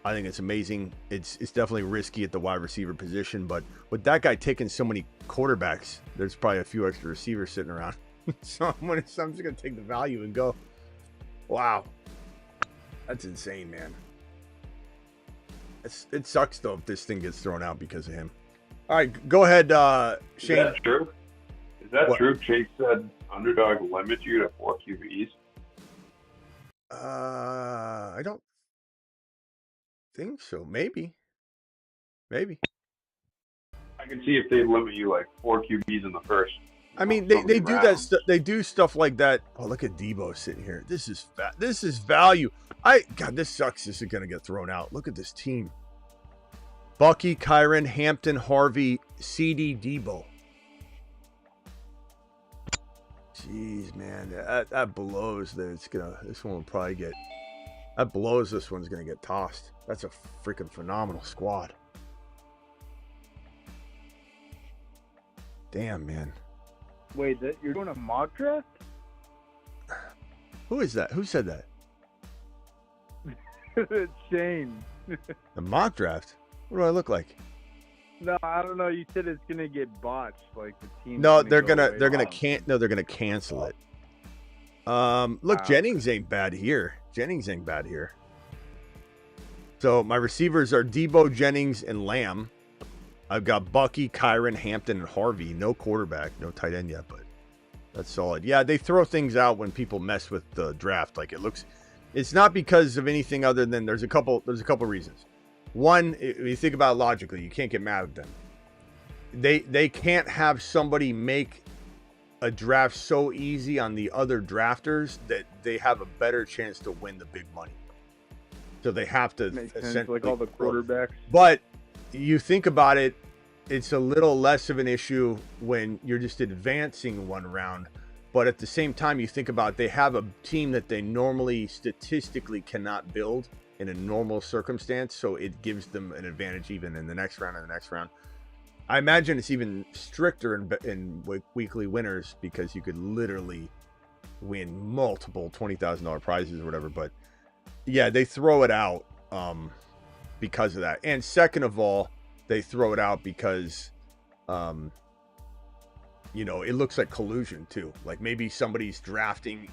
I think it's amazing. It's definitely risky at the wide receiver position, but with that guy taking so many quarterbacks, there's probably a few extra receivers sitting around. So I'm just going to take the value and go. Wow. That's insane, man. It sucks, though, if this thing gets thrown out because of him. All right, go ahead, Shane.
Is that true? Is that true? Chase said Underdog limits you to 4 QBs.
I don't think so. Maybe.
I can see if they limit you like 4 QBs in the first.
I mean, they do that. They do stuff like that. Oh, look at Debo sitting here. This is value. God, this sucks. This is gonna get thrown out. Look at this team: Bucky, Kyron, Hampton, Harvey, CD, Debo. Jeez, man, that blows. That this one will probably get. That blows. This one's gonna get tossed. That's a freaking phenomenal squad. Damn, man.
Wait, you're doing a mock draft?
Who is that? Who said that?
It's Shane.
A mock draft? What do I look like?
No, I don't know. You said it's gonna get botched, like the team.
No, they're gonna cancel it. Look, Jennings ain't bad here. So my receivers are Debo, Jennings, and Lamb. I've got Bucky, Kyron, Hampton, and Harvey. No quarterback, no tight end yet, but that's solid. Yeah, they throw things out when people mess with the draft. Like it's not because of anything other than there's a couple reasons. One, if you think about it logically, you can't get mad at them. They can't have somebody make a draft so easy on the other drafters that they have a better chance to win the big money. So they have to
essentially like all the quarterbacks.
But you think about it, it's a little less of an issue when you're just advancing one round. But at the same time, you think about they have a team that they normally statistically cannot build in a normal circumstance. So it gives them an advantage even in the next round and the next round. I imagine it's even stricter in weekly winners because you could literally win multiple $20,000 prizes or whatever. But yeah, they throw it out because of that. And second of all, they throw it out because, it looks like collusion too. Like maybe somebody's drafting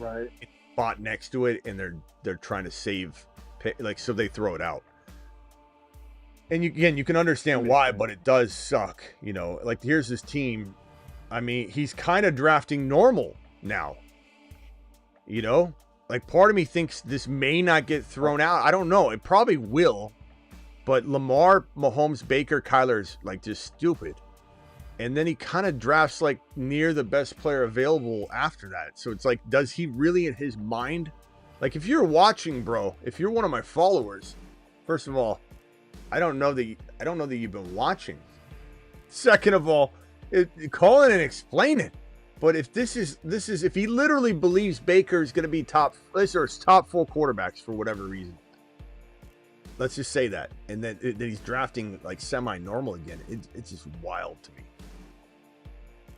spot next to it and they're trying to save, so they throw it out. And you can understand why, but it does suck. Like here's this team. I mean, he's kind of drafting normal now. Like part of me thinks this may not get thrown out. I don't know. It probably will. But Lamar, Mahomes, Baker, Kyler's like just stupid. And then he kind of drafts like near the best player available after that. So it's like, does he really in his mind? Like if you're watching, bro, if you're one of my followers, first of all, I don't know that you've been watching. Second of all, call it and explain it. But if this is if he literally believes Baker is going to be top 4 quarterbacks for whatever reason, let's just say that, and then he's drafting like semi-normal again. It's just wild to me.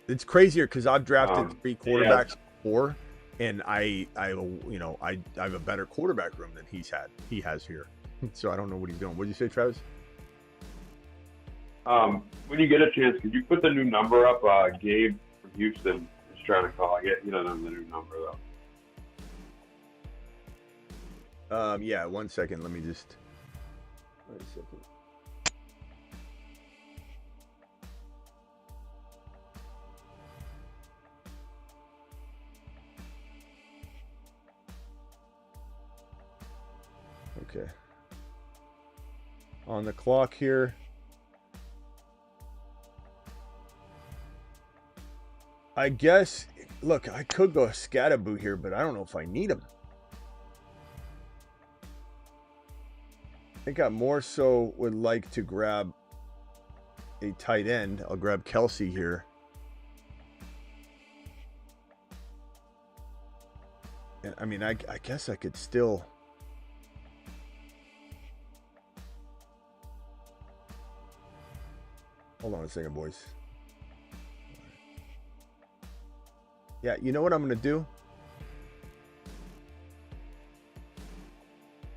It's crazier because I've drafted 3 quarterbacks before, and I have a better quarterback room than he has here. So I don't know what he's doing. What did you say, Travis?
When you get a chance, could you put the new number up? Gabe from Houston is trying to call. You don't have the new number though.
Yeah, 1 second. Let me just. Wait a second. Okay. On the clock here. I guess, look, I could go Skattebo here, but I don't know if I need him. I think I more so would like to grab a tight end. I'll grab Kelsey here. And I mean, I guess I could still. Hold on a second, boys. Yeah, you know what I'm going to do?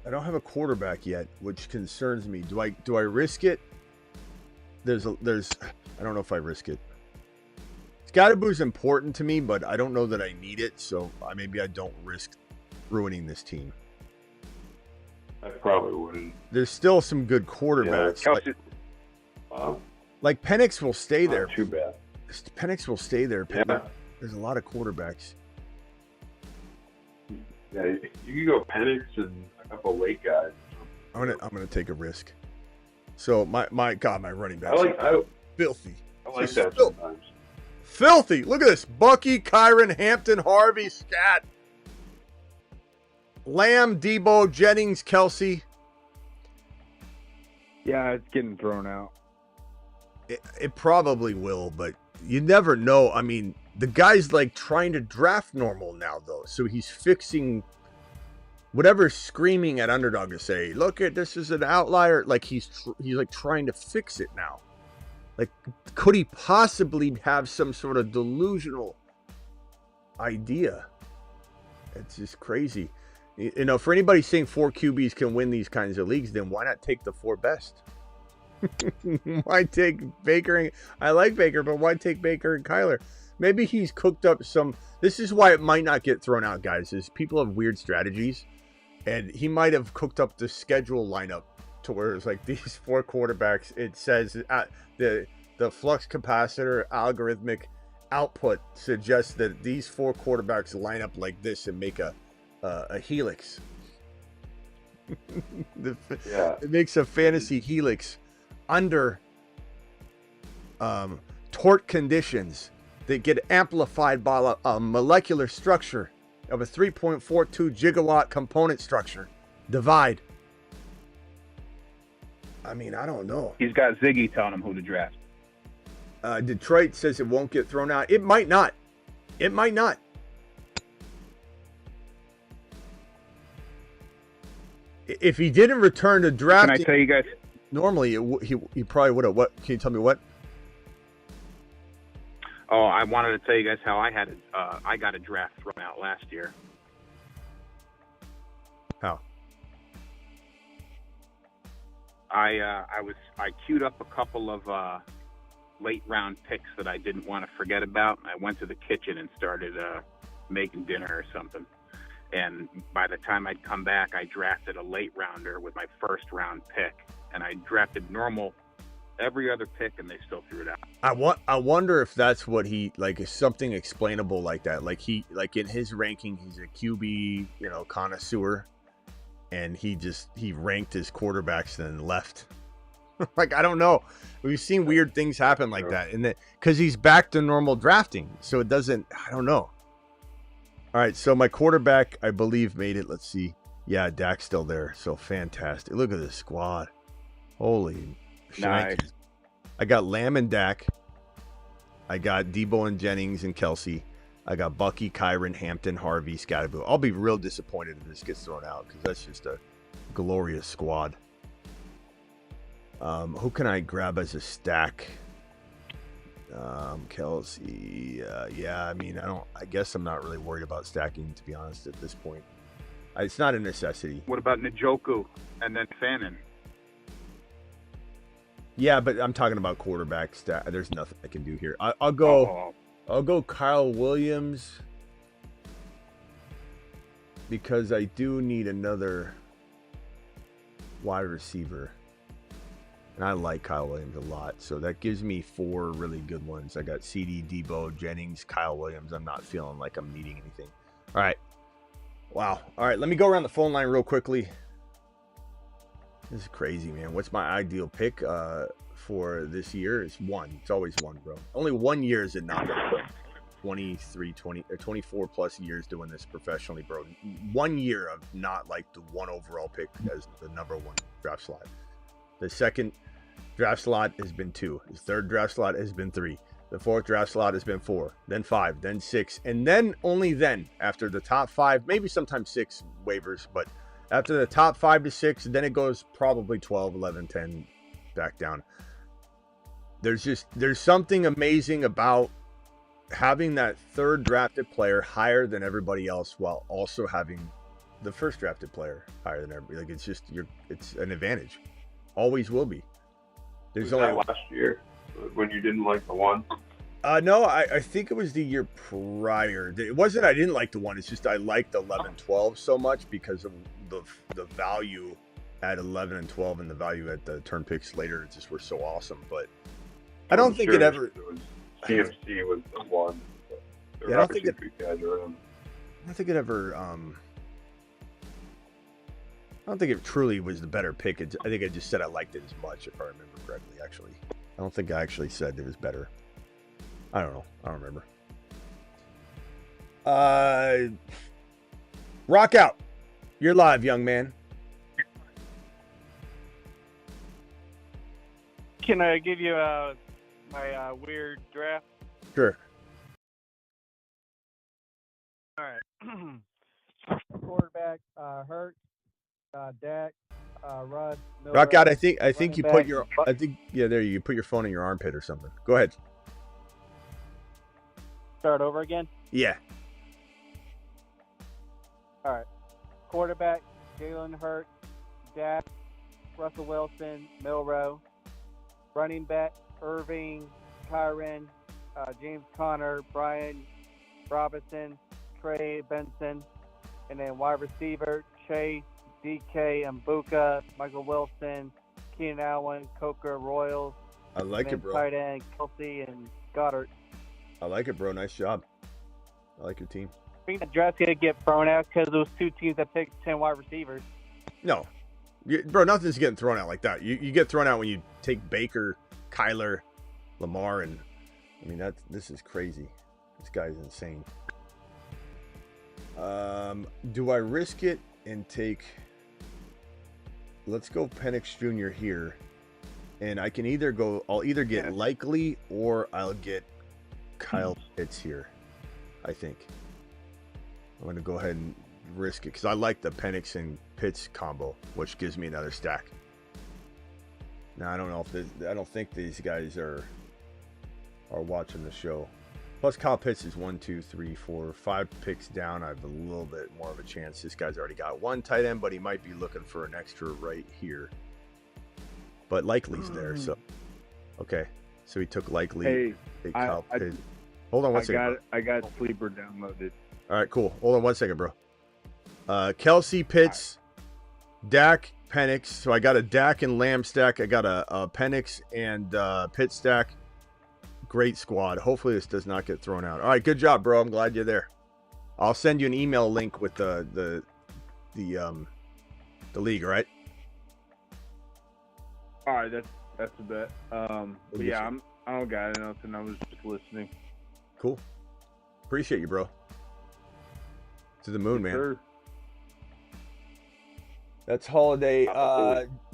I don't have a quarterback yet, which concerns me. Do I risk it? I don't know if I risk it. Skattebo's important to me, but I don't know that I need it, so maybe I don't risk ruining this team.
I probably wouldn't.
There's still some good quarterbacks.
Yeah,
like Penix will stay there.
Not too bad.
Penix will stay there.
Yeah.
There's a lot of quarterbacks.
Yeah, you can go Penix and a couple late guys.
I'm gonna take a risk. So my running back. Filthy.
I like that sometimes.
Filthy. Look at this. Bucky, Kyron, Hampton, Harvey, Scat, Lamb, Debo, Jennings, Kelsey.
Yeah, it's getting thrown out.
It probably will, but you never know. I mean, the guy's like trying to draft normal now, though. So he's fixing whatever's screaming at Underdog to say, look at this is an outlier. Like he's like trying to fix it now. Like, could he possibly have some sort of delusional idea? It's just crazy. You know, for anybody saying 4 QBs can win these kinds of leagues, then why not take the 4 best? Why take Baker? I like Baker, but why take Baker and Kyler? Maybe he's cooked up some. This is why it might not get thrown out, guys. Is people have weird strategies, and he might have cooked up the schedule lineup to where it's like these 4 quarterbacks. It says the flux capacitor algorithmic output suggests that these 4 quarterbacks line up like this and make a helix. It makes a fantasy helix under torque conditions that get amplified by a molecular structure of a 3.42 gigawatt component structure. Divide. I mean, I don't know.
He's got Ziggy telling him who to draft.
Detroit says it won't get thrown out. It might not. It might not. If he didn't return to drafting,
Can I tell you guys?
Normally, he probably would have. What? Can you tell me what?
Oh, I wanted to tell you guys how I got a draft thrown out last year.
How?
I queued up a couple of late round picks that I didn't want to forget about. I went to the kitchen and started making dinner or something. And by the time I'd come back, I drafted a late rounder with my first round pick, and I drafted normal every other pick, and they still threw it out.
I wonder if that's what he like is something explainable like that. Like in his ranking, he's a QB, connoisseur, and he ranked his quarterbacks and then left. Like, I don't know. We've seen weird things happen like that, and that because he's back to normal drafting, so it doesn't. I don't know. All right, so my quarterback, I believe, made it. Let's see. Yeah, Dak's still there, so fantastic. Look at this squad. Holy
Nice.
shnikes. I got Lamb and Dak. I got Debo and Jennings and Kelsey. I got Bucky, Kyron, Hampton, Harvey, Skattebo. I'll be real disappointed if this gets thrown out because that's just a glorious squad. Who can I grab as a stack? Kelsey. Yeah, I mean, I guess I'm not really worried about stacking, to be honest, at this point. It's not a necessity.
What about Njoku and then Fannin?
Yeah, but I'm talking about quarterback stack. There's nothing I can do here. I'll go Kyle Williams because I do need another wide receiver. And I like Kyle Williams a lot. So that gives me 4 really good ones. I got CD, Debo, Jennings, Kyle Williams. I'm not feeling like I'm needing anything. All right. Wow. All right. Let me go around the phone line real quickly. This is crazy, man. What's my ideal pick for this year? It's 1. It's always 1, bro. Only 1 year is it not. 23, 20, or 24 plus years doing this professionally, bro. 1 year of not like the 1 overall pick as the number 1 draft slot. The second draft slot has been 2. The third draft slot has been 3. The 4th draft slot has been 4, then 5, then 6, and then only then after the top 5, maybe sometimes 6 waivers, but after the top 5 to 6, then it goes probably 12, 11, 10 back down. There's something amazing about having that third drafted player higher than everybody else while also having the first drafted player higher than everybody. Like, it's an advantage. Always will be. There's only
last year when you didn't like the 1.
No, I think it was the year prior. It wasn't I didn't like the 1. It's just I liked 11, 12 so much because of the value at 11 and 12 and the value at the turn picks later just were so awesome. But I don't think it ever.
CMC was the 1.
Yeah, I don't think it.
Guys around.
I don't think it ever. I don't think it truly was the better pick. I think I just said I liked it as much, if I remember correctly. Actually, I don't think I actually said it was better. I don't know. I don't remember. Rock out. You're live, young man.
Can I give you my weird draft?
Sure.
All right. Quarterback, Hurt, Dak, Rudd. Miller,
Rock out. I think you
back,
put your. I think there you put your phone in your armpit or something. Go ahead.
Start over again?
Yeah.
All right. Quarterback, Jalen Hurts, Dak, Russell Wilson, Milrow. Running back, Irving, Kyron, James Conner, Brian Robinson, Trey Benson. And then wide receiver, Chase, DK, Mbuka, Michael Wilson, Keenan Allen, Coker, Royals.
I like it, bro.
Tight end, Kelsey, and Goddard.
I like it, bro. Nice job. I like your team.
I think the draft's going to get thrown out because those 2 teams that picked 10 wide receivers.
No. Bro, nothing's getting thrown out like that. You get thrown out when you take Baker, Kyler, Lamar, and I mean this is crazy. This guy's insane. Do I risk it and take? Let's go Penix Jr. here, and I can either go. I'll either get Likely or I'll get Kyle Pitts here. I think I'm going to go ahead and risk it because I like the Penix and Pitts combo, which gives me another stack. Now I don't know if I don't think these guys are watching the show. Plus Kyle Pitts is 1, 2, 3, 4, 5 picks down. I have a little bit more of a chance. This guy's already got 1 tight end, but he might be looking for an extra right here. But Likely's there, so okay. So he took Likely.
Hey,
Kyle Pitts. Hold on one second.
I got Sleeper downloaded.
All right, cool. Hold on one second, bro. Kelsey, Pitts, Dak, Penix. So I got a Dak and Lamb stack. I got a Penix and Pitts stack. Great squad. Hopefully this does not get thrown out. All right, good job, bro. I'm glad you're there. I'll send you an email link with the league. All right.
All right, that's That's a bet. But yeah, I don't got nothing. I was just listening.
Cool. Appreciate you, bro. To the moon, man.
Sure.
That's Holiday.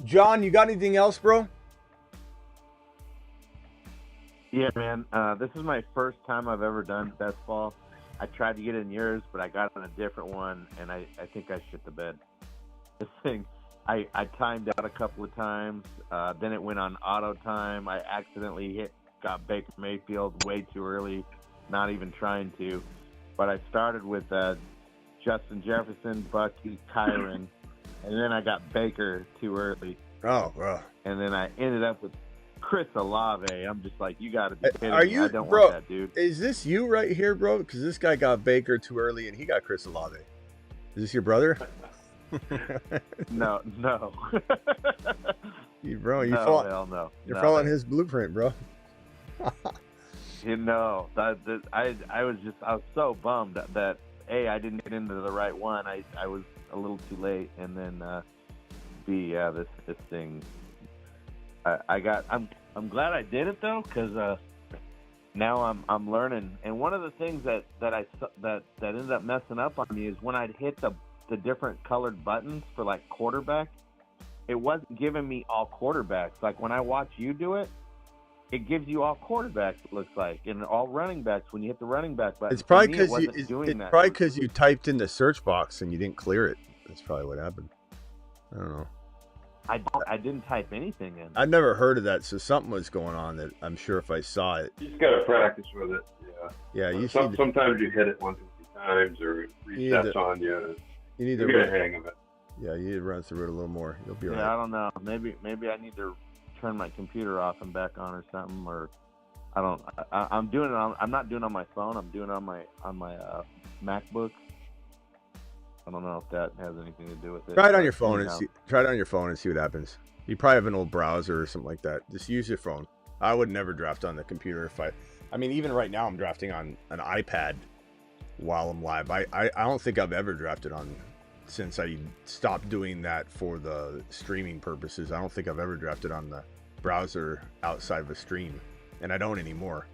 John, you got anything else, bro?
Yeah, man. This is my first time I've ever done best ball. I tried to get in yours, but I got on a different one, and I think I shit the bed. This thing, I timed out a couple of times. Then it went on auto time. I accidentally got Baker Mayfield way too early, not even trying to. But I started with Justin Jefferson, Bucky, Kyron, and then I got Baker too early.
Oh, bro.
And then I ended up with Chris Olave. I'm just like, you got to be kidding
Are
me.
you,
I don't
bro,
want that, dude.
Is this you right here, bro? Because this guy got Baker too early and he got Chris Olave. Is this your brother?
No.
You
hell no.
You're following his blueprint, bro.
You know, I was so bummed that A, I didn't get into the right one. I was a little too late, and then B, yeah, this thing. I'm glad I did it though, because now I'm learning. And one of the things that ended up messing up on me is when I'd hit the different colored buttons for like quarterback, it wasn't giving me all quarterbacks. Like when I watch you do it, it gives you all quarterbacks, it looks like, and all running backs when you hit the running back button.
It's probably
because
you typed in the search box and you didn't clear it. That's probably what happened. I don't know.
I didn't type anything in.
I've never heard of that, so something was going on that I'm sure if I saw it.
You just gotta practice with it. Yeah.
Yeah,
sometimes you hit it 1 to 2 times or it resets on you.
You need to
get a hang of it.
Yeah, you need to run through it a little more. You'll be all right.
Yeah, I don't know. Maybe I need to turn my computer off and back on or something, or I don't. I'm doing it. I'm not doing it on my phone. I'm doing it on my MacBook. I don't know if that has anything to do with it.
Try it on your phone and see. Try it on your phone and see what happens. You probably have an old browser or something like that. Just use your phone. I would never draft on the computer if I mean, even right now I'm drafting on an iPad while I'm live. I don't think I've ever drafted on since I stopped doing that for the streaming purposes. I don't think I've ever drafted on the browser outside of a stream, and I don't anymore.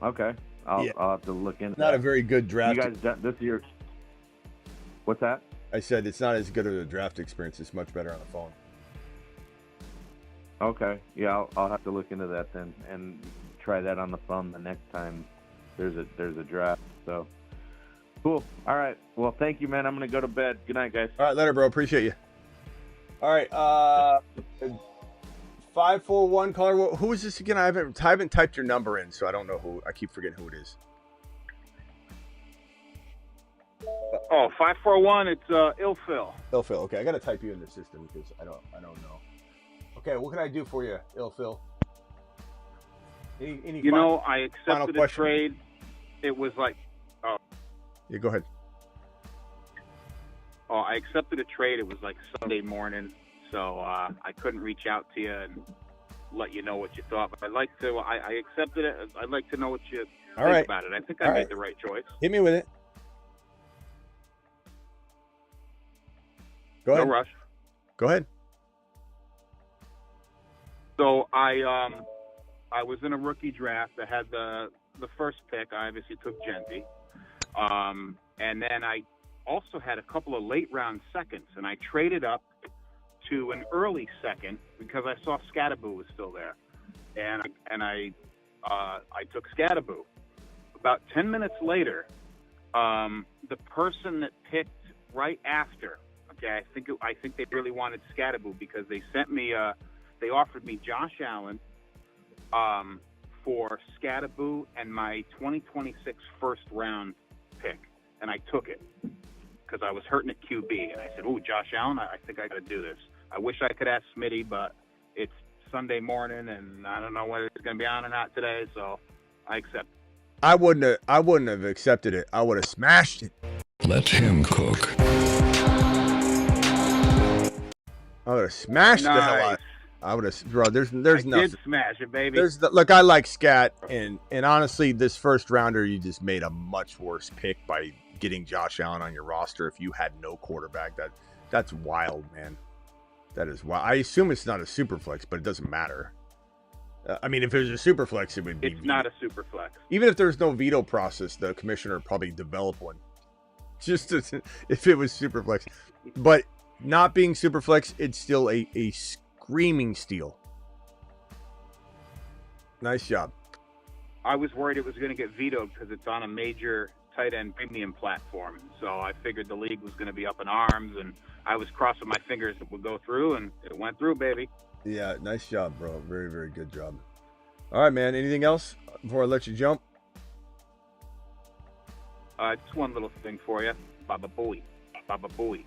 Okay. I'll have to look into
Not
that.
a very good draft.
You guys done this year? What's that?
I said it's not as good of a draft experience. It's much better on the phone.
Okay. Yeah, I'll have to look into that then and try that on the phone the next time there's a draft. So cool. All right. Well, thank you, man. I'm gonna go to bed. Good night, guys.
All right, later, bro. Appreciate you. All right. 541 caller. Who is this again? I haven't typed your number in, so I don't know who. I keep forgetting who it is.
Oh, 541. It's Ilphil.
Ilphil. Okay, I gotta type you in the system because I don't know. Okay, what can I do for you, Ilphil? Any
I accepted a trade. It was like,
yeah, go ahead.
Oh, I accepted a trade. It was like Sunday morning, so I couldn't reach out to you and let you know what you thought. But I'd like to. I accepted it. I'd like to know what you think about it. I think I made the right choice.
Hit me with it. Go ahead.
No rush.
Go ahead.
So I was in a rookie draft. I had the first pick. I obviously took Genty, and then I also had a couple of late round seconds, and I traded up to an early second because I saw Skattebo was still there, and I took Skattebo. About 10 minutes later, the person that picked right after, okay, I think they really wanted Skattebo because they sent me they offered me Josh Allen for Skattebo and my 2026 first round pick, and I took it because I was hurting at QB, and I said, "Ooh, Josh Allen, I think I got to do this." I wish I could ask Smitty, but it's Sunday morning, and I don't know whether it's going to be on or not today, so I accept it.
I wouldn't have accepted it. I would have smashed it.
Let him cook.
I would have smashed the hell out. I would have, bro. There's nothing.
I did smash it, baby.
Look, I like Scat, and honestly, this first rounder, you just made a much worse pick by getting Josh Allen on your roster if you had no quarterback. That's wild, man. That is why I assume it's not a super flex, but it doesn't matter. I mean, if it was a super flex, it would be.
It's not a super flex.
Even if there's no veto process, the commissioner would probably develop one. Just if it was super flex, but not being super flex, it's still a screaming steal. Nice job.
I was worried it was going to get vetoed because it's on a major tight end premium platform. So I figured the league was going to be up in arms, and I was crossing my fingers it would go through, and it went through, baby.
Yeah, nice job, bro. Very, very good job. All right, man. Anything else before I let you jump?
Just one little thing for you. Baba Booey. Baba Booey.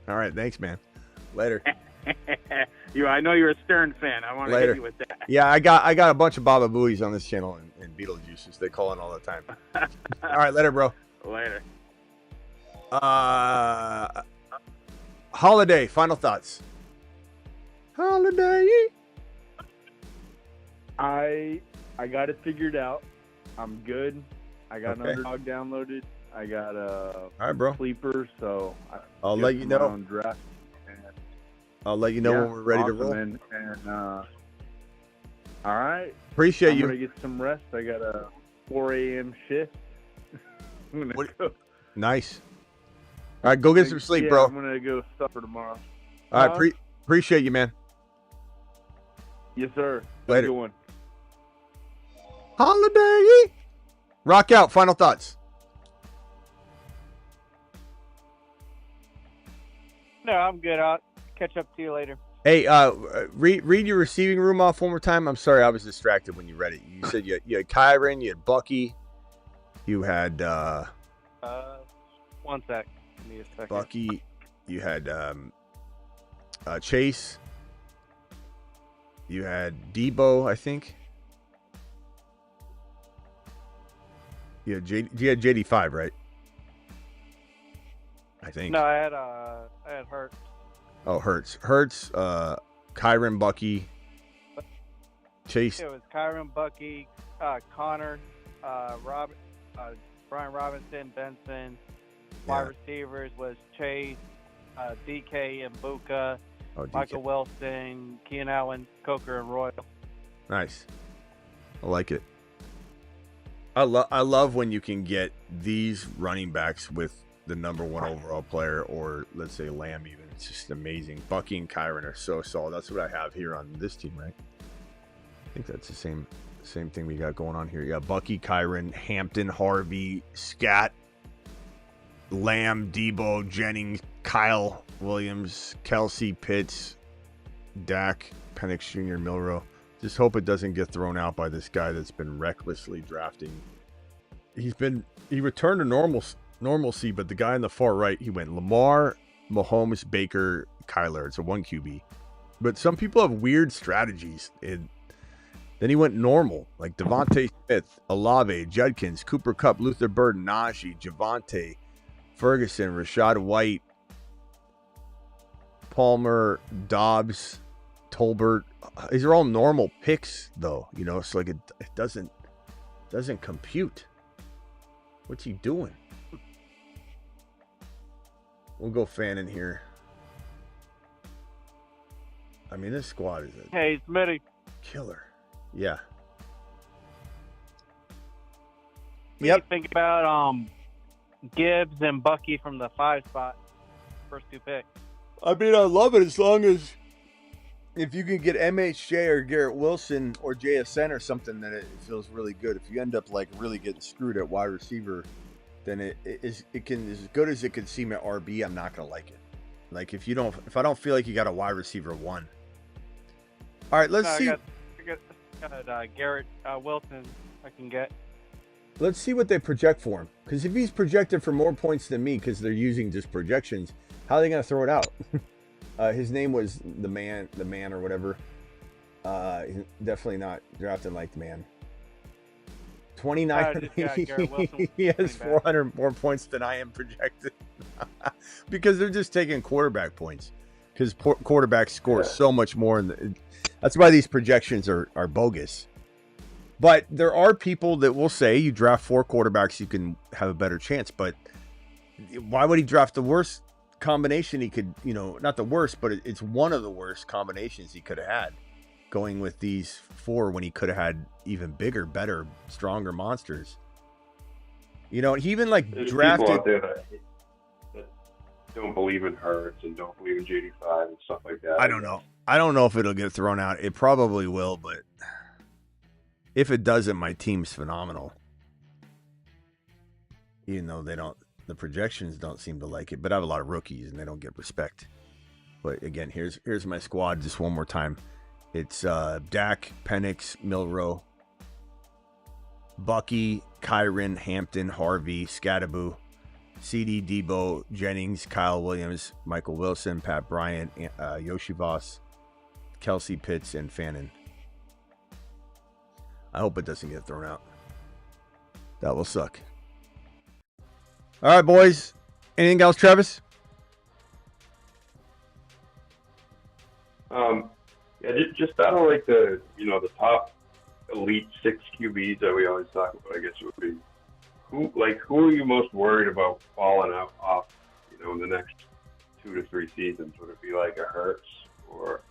All right, thanks, man. Later.
I know you're a Stern fan. I want to hit you with that.
Yeah, I got a bunch of Baba Booies on this channel and Beetlejuices. They call in all the time. All right, later, bro.
Later.
Holiday. Final thoughts. Holiday.
I got it figured out. I'm good. I got
Okay.
an Underdog downloaded. I got a
All right, bro.
sleeper, so
I'll let you
my
know.
own draft.
I'll let you know when we're ready to roll.
And all right.
Appreciate
I'm
you.
gonna get some rest. I got a 4 a.m. shift. I'm gonna go.
Nice. All right, go get some sleep,
Yeah,
bro.
I'm gonna go supper tomorrow.
All right, appreciate you, man.
Yes, sir.
Later.
Have a good one.
Holiday. Rock out. Final thoughts.
No, I'm good. I'll catch up to you later.
Hey, read your receiving room off one more time. I'm sorry, I was distracted when you read it. You said you had Kyron, you had Bucky, you had
One sec. Give me a second.
Bucky, you had Chase, you had Debo, I think. You had JD5, right? I think.
No, I had Hurts.
Oh, Hurts, Kyron, Bucky, Chase.
It was Kyron, Bucky, Connor, Brian Robinson, Benson. Wide receivers was Chase, DK, and Buka, Michael Wilson, Keenan Allen, Coker, and Royal.
Nice. I like it. I love when you can get these running backs with the number 1 overall player, or let's say Lamb even. It's just amazing. Bucky and Kyron are so solid. That's what I have here on this team, right? I think that's the same thing we got going on here. Yeah, Bucky, Kyron, Hampton, Harvey, Scat, Lamb, Debo, Jennings, Kyle, Williams, Kelsey, Pitts, Dak, Penix Jr., Milrow. Just hope it doesn't get thrown out by this guy that's been recklessly drafting. He returned to normalcy, but the guy on the far right, he went Lamar, Mahomes, Baker, Kyler. It's a 1 QB. But some people have weird strategies. And then he went normal, like Devontae Smith, Olave, Judkins, Cooper Kupp, Luther Burden, Najee, Javante, Ferguson, Rashad White, Palmer, Dobbs, Tolbert. These are all normal picks, though. You know, so like it doesn't compute. What's he doing? We'll go fan in here. I mean, this squad is a
Hey, Smitty.
killer. Yeah.
What do you think about Gibbs and Bucky from the 5 spot? First 2 picks.
I mean, I love it as long as if you can get MHJ or Garrett Wilson or JSN or something, then it feels really good. If you end up like really getting screwed at wide receiver, then it can, as good as it can seem at RB, I'm not gonna like it. Like if I don't feel like you got a wide receiver 1. All right, let's see.
I got Garrett Wilson. I can get.
Let's see what they project for him. Because if he's projected for more points than me, because they're using just projections, how are they gonna throw it out? His name was the man or whatever. He's definitely not drafted like the man. 29. He has 400 more points than I am projected. Because they're just taking quarterback points. Because quarterbacks score so much more. That's why these projections are bogus. But there are people that will say you draft 4 quarterbacks, you can have a better chance. But why would he draft the worst combination he could, not the worst, but it's one of the worst combinations he could have had, going with these 4 when he could have had even bigger, better, stronger monsters. He even
There's
drafted.
people out there that don't believe in Hurts and don't believe in JD5 and stuff like that.
I don't know. I don't know if it'll get thrown out. It probably will, but if it doesn't, my team's phenomenal. Even though the projections don't seem to like it, but I have a lot of rookies and they don't get respect. But again, here's my squad just one more time. It's Dak, Penix, Milrow, Bucky, Kyron, Hampton, Harvey, Skattebo, CD, Debo, Jennings, Kyle Williams, Michael Wilson, Pat Bryant, Yoshi Voss, Kelsey, Pitts, and Fannin. I hope it doesn't get thrown out. That will suck. All right, boys. Anything else, Travis?
Yeah, just out of like the top elite 6 QBs that we always talk about, I guess it would be who are you most worried about falling off in the next 2 to 3 seasons? Would it be like a Hurts or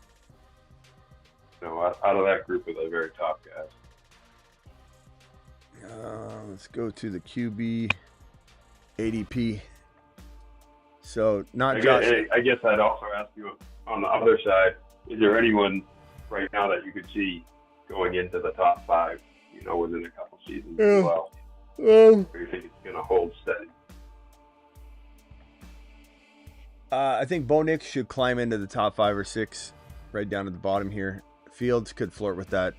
out of that group of the very top guys?
Let's go to the QB ADP. So not Josh.
I guess I'd also ask you on the other side, is there anyone right now that you could see going into the top 5, within a couple seasons as well? Or you think it's going to hold steady?
I think Bo Nix should climb into the top 5 or 6, right down to the bottom here. Fields could flirt with that,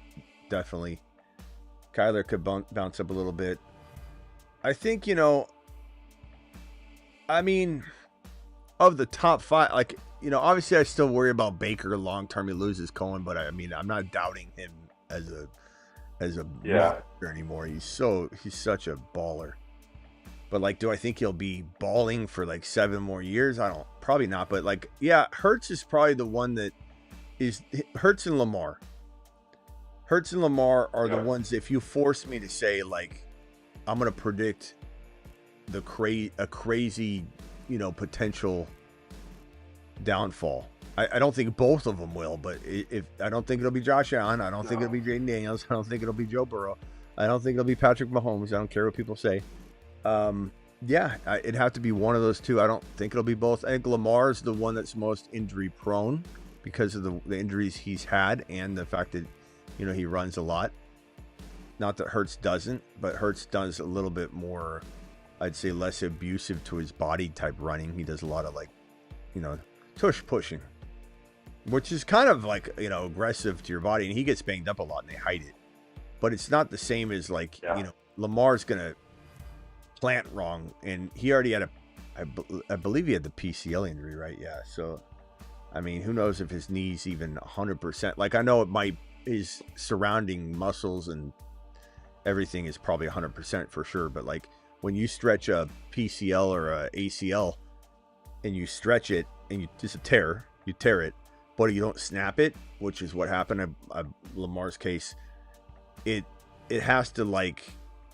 definitely. Kyler could bounce up a little bit. I think, of the top 5, obviously I still worry about Baker long term. He loses Cohen, but I'm not doubting him as a monster anymore. He's such a baller. But do I think he'll be balling for 7 more years? Probably not. But Hurts is probably the one that is Hurts and Lamar. Hurts and Lamar are the ones. If you force me to say I'm going to predict a crazy, potential downfall. I don't think both of them will, but if I don't think it'll be Josh Allen, I don't think it'll be Jaden Daniels, I don't think it'll be Joe Burrow, I don't think it'll be Patrick Mahomes. I don't care what people say. It'd have to be one of those two. I don't think it'll be both. I think Lamar's the one that's most injury prone because of the injuries he's had and the fact that he runs a lot. Not that Hurts doesn't, but Hurts does a little bit more, I'd say, less abusive to his body type running. He does a lot of tush pushing, which is kind of aggressive to your body, and he gets banged up a lot and they hide it. But it's not the same as Lamar's gonna plant wrong, and he already had I believe he had the PCL injury, right? Yeah. So who knows if his knee's even 100%. I know his surrounding muscles and everything is probably 100% for sure, but when you stretch a PCL or a ACL and you stretch it and you tear it, but you don't snap it, which is what happened in Lamar's case. It has to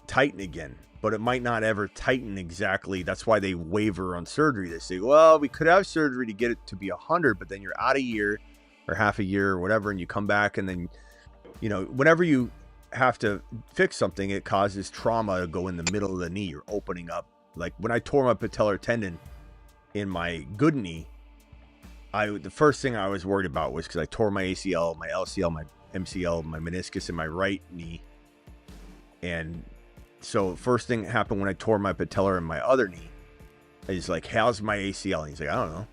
tighten again, but it might not ever tighten exactly. That's why they waver on surgery. They say, well, we could have surgery to get it to be 100, but then you're out a year or half a year or whatever, and you come back, and then whenever you have to fix something, it causes trauma to go in the middle of the knee. You're opening up. When I tore my patellar tendon in my good knee, the first thing I was worried about was because I tore my ACL, my LCL, my MCL, my meniscus in my right knee. And so first thing that happened when I tore my patellar in my other knee is how's my ACL? And he's I don't know.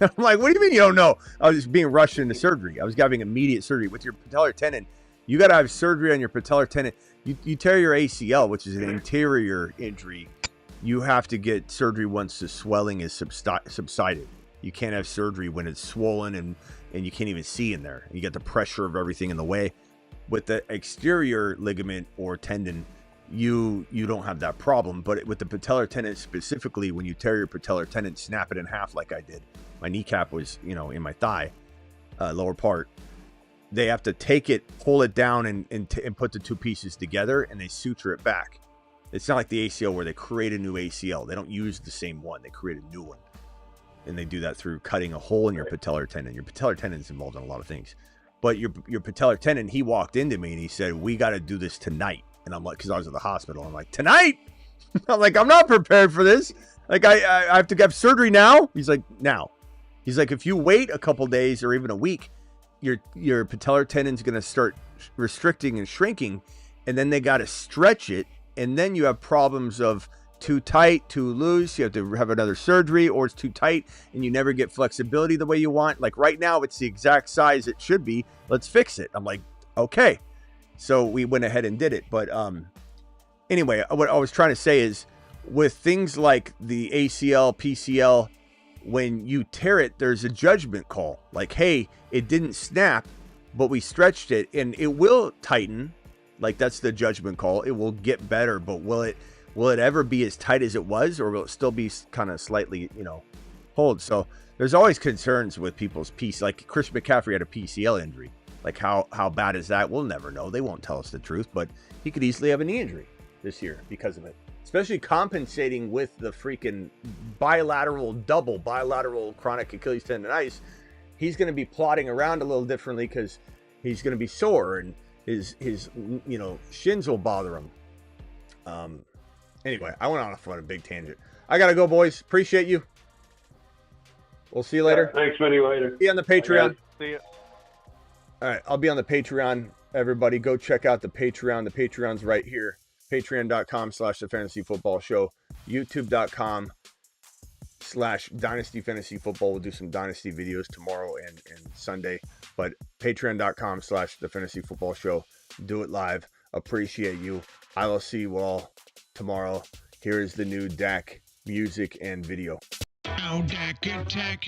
I'm what do you mean you don't know? I was just being rushed into surgery. I was having immediate surgery. With your patellar tendon, you got to have surgery on your patellar tendon. You tear your ACL, which is an interior injury. You have to get surgery once the swelling is subsided. You can't have surgery when it's swollen and you can't even see in there. You get the pressure of everything in the way. With the exterior ligament or tendon, you don't have that problem. But with the patellar tendon specifically, when you tear your patellar tendon, snap it in half like I did. My kneecap was, in my thigh, lower part. They have to take it, pull it down, and put the two pieces together, and they suture it back. It's not like the ACL where they create a new ACL. They don't use the same one. They create a new one. and they do that through cutting a hole in your patellar tendon. Your patellar tendon is involved in a lot of things, but your patellar tendon. He walked into me and he said, "We got to do this tonight." And I'm like, because I was at the hospital. I'm like, tonight? I'm like, I'm not prepared for this. Like, I have to have surgery now. He's like, now. He's like, if you wait a couple days or even a week, your patellar tendon's gonna start restricting and shrinking, and then they got to stretch it, and then you have problems of too tight, too loose. You have to have another surgery, or it's too tight and you never get flexibility the way you want. Like right now, it's the exact size it should be. Let's fix it. I'm like, okay. So we went ahead and did it. But anyway, what I was trying to say is with things like the ACL, PCL, when you tear it, there's a judgment call. Like, hey, it didn't snap, but we stretched it and it will tighten. Like that's the judgment call. It will get better, but will it ever be as tight as it was, or will it still be kind of slightly, hold? So there's always concerns with people's PC. Like Chris McCaffrey had a PCL injury. Like how bad is that? We'll never know. They won't tell us the truth, but he could easily have a knee injury this year because of it. Especially compensating with the freaking double bilateral chronic Achilles tendonitis. He's going to be plodding around a little differently because he's going to be sore and his shins will bother him. Anyway, I went off on a big tangent. I got to go, boys. Appreciate you. We'll see you later.
Yeah, thanks, Smitty. Later.
Be on the Patreon.
See you.
All right, I'll be on the Patreon. Everybody go check out the Patreon. The Patreon's right here. Patreon.com/The Fantasy Football Show. YouTube.com/Dynasty Fantasy Football. We'll do some Dynasty videos tomorrow and Sunday. But Patreon.com/The Fantasy Football Show. Do it live. Appreciate you. I will see you all tomorrow. Here is the new Dak music and video.
Oh, Dak attack.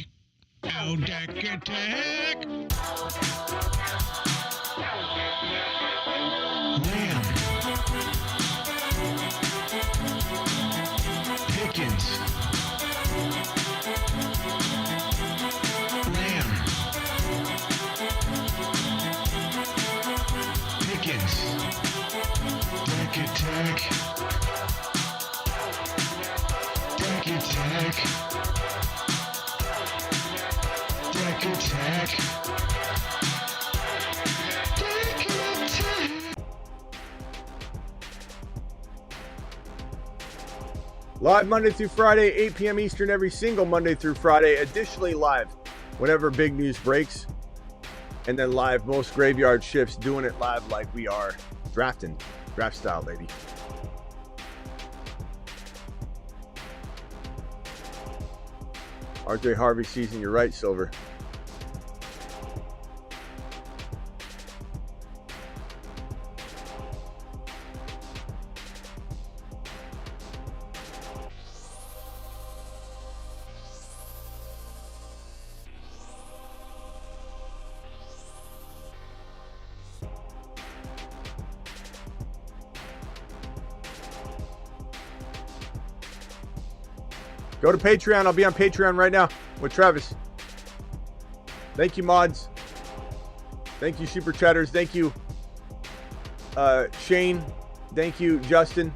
Oh, Dak attack. Lamb. Pickens. Lamb. Pickens. Dak attack. Dak attack. Dak attack. Dak attack.
Live Monday through Friday, 8 p.m. Eastern, every single Monday through Friday. Additionally, live whenever big news breaks. And then live most graveyard shifts, doing it live like we are drafting. Draft style, baby. RJ Harvey season, you're right, Silver. Go to Patreon. I'll be on Patreon right now with Travis. Thank you, mods. Thank you, Super Chatters. Thank you, Shane. Thank you, Justin.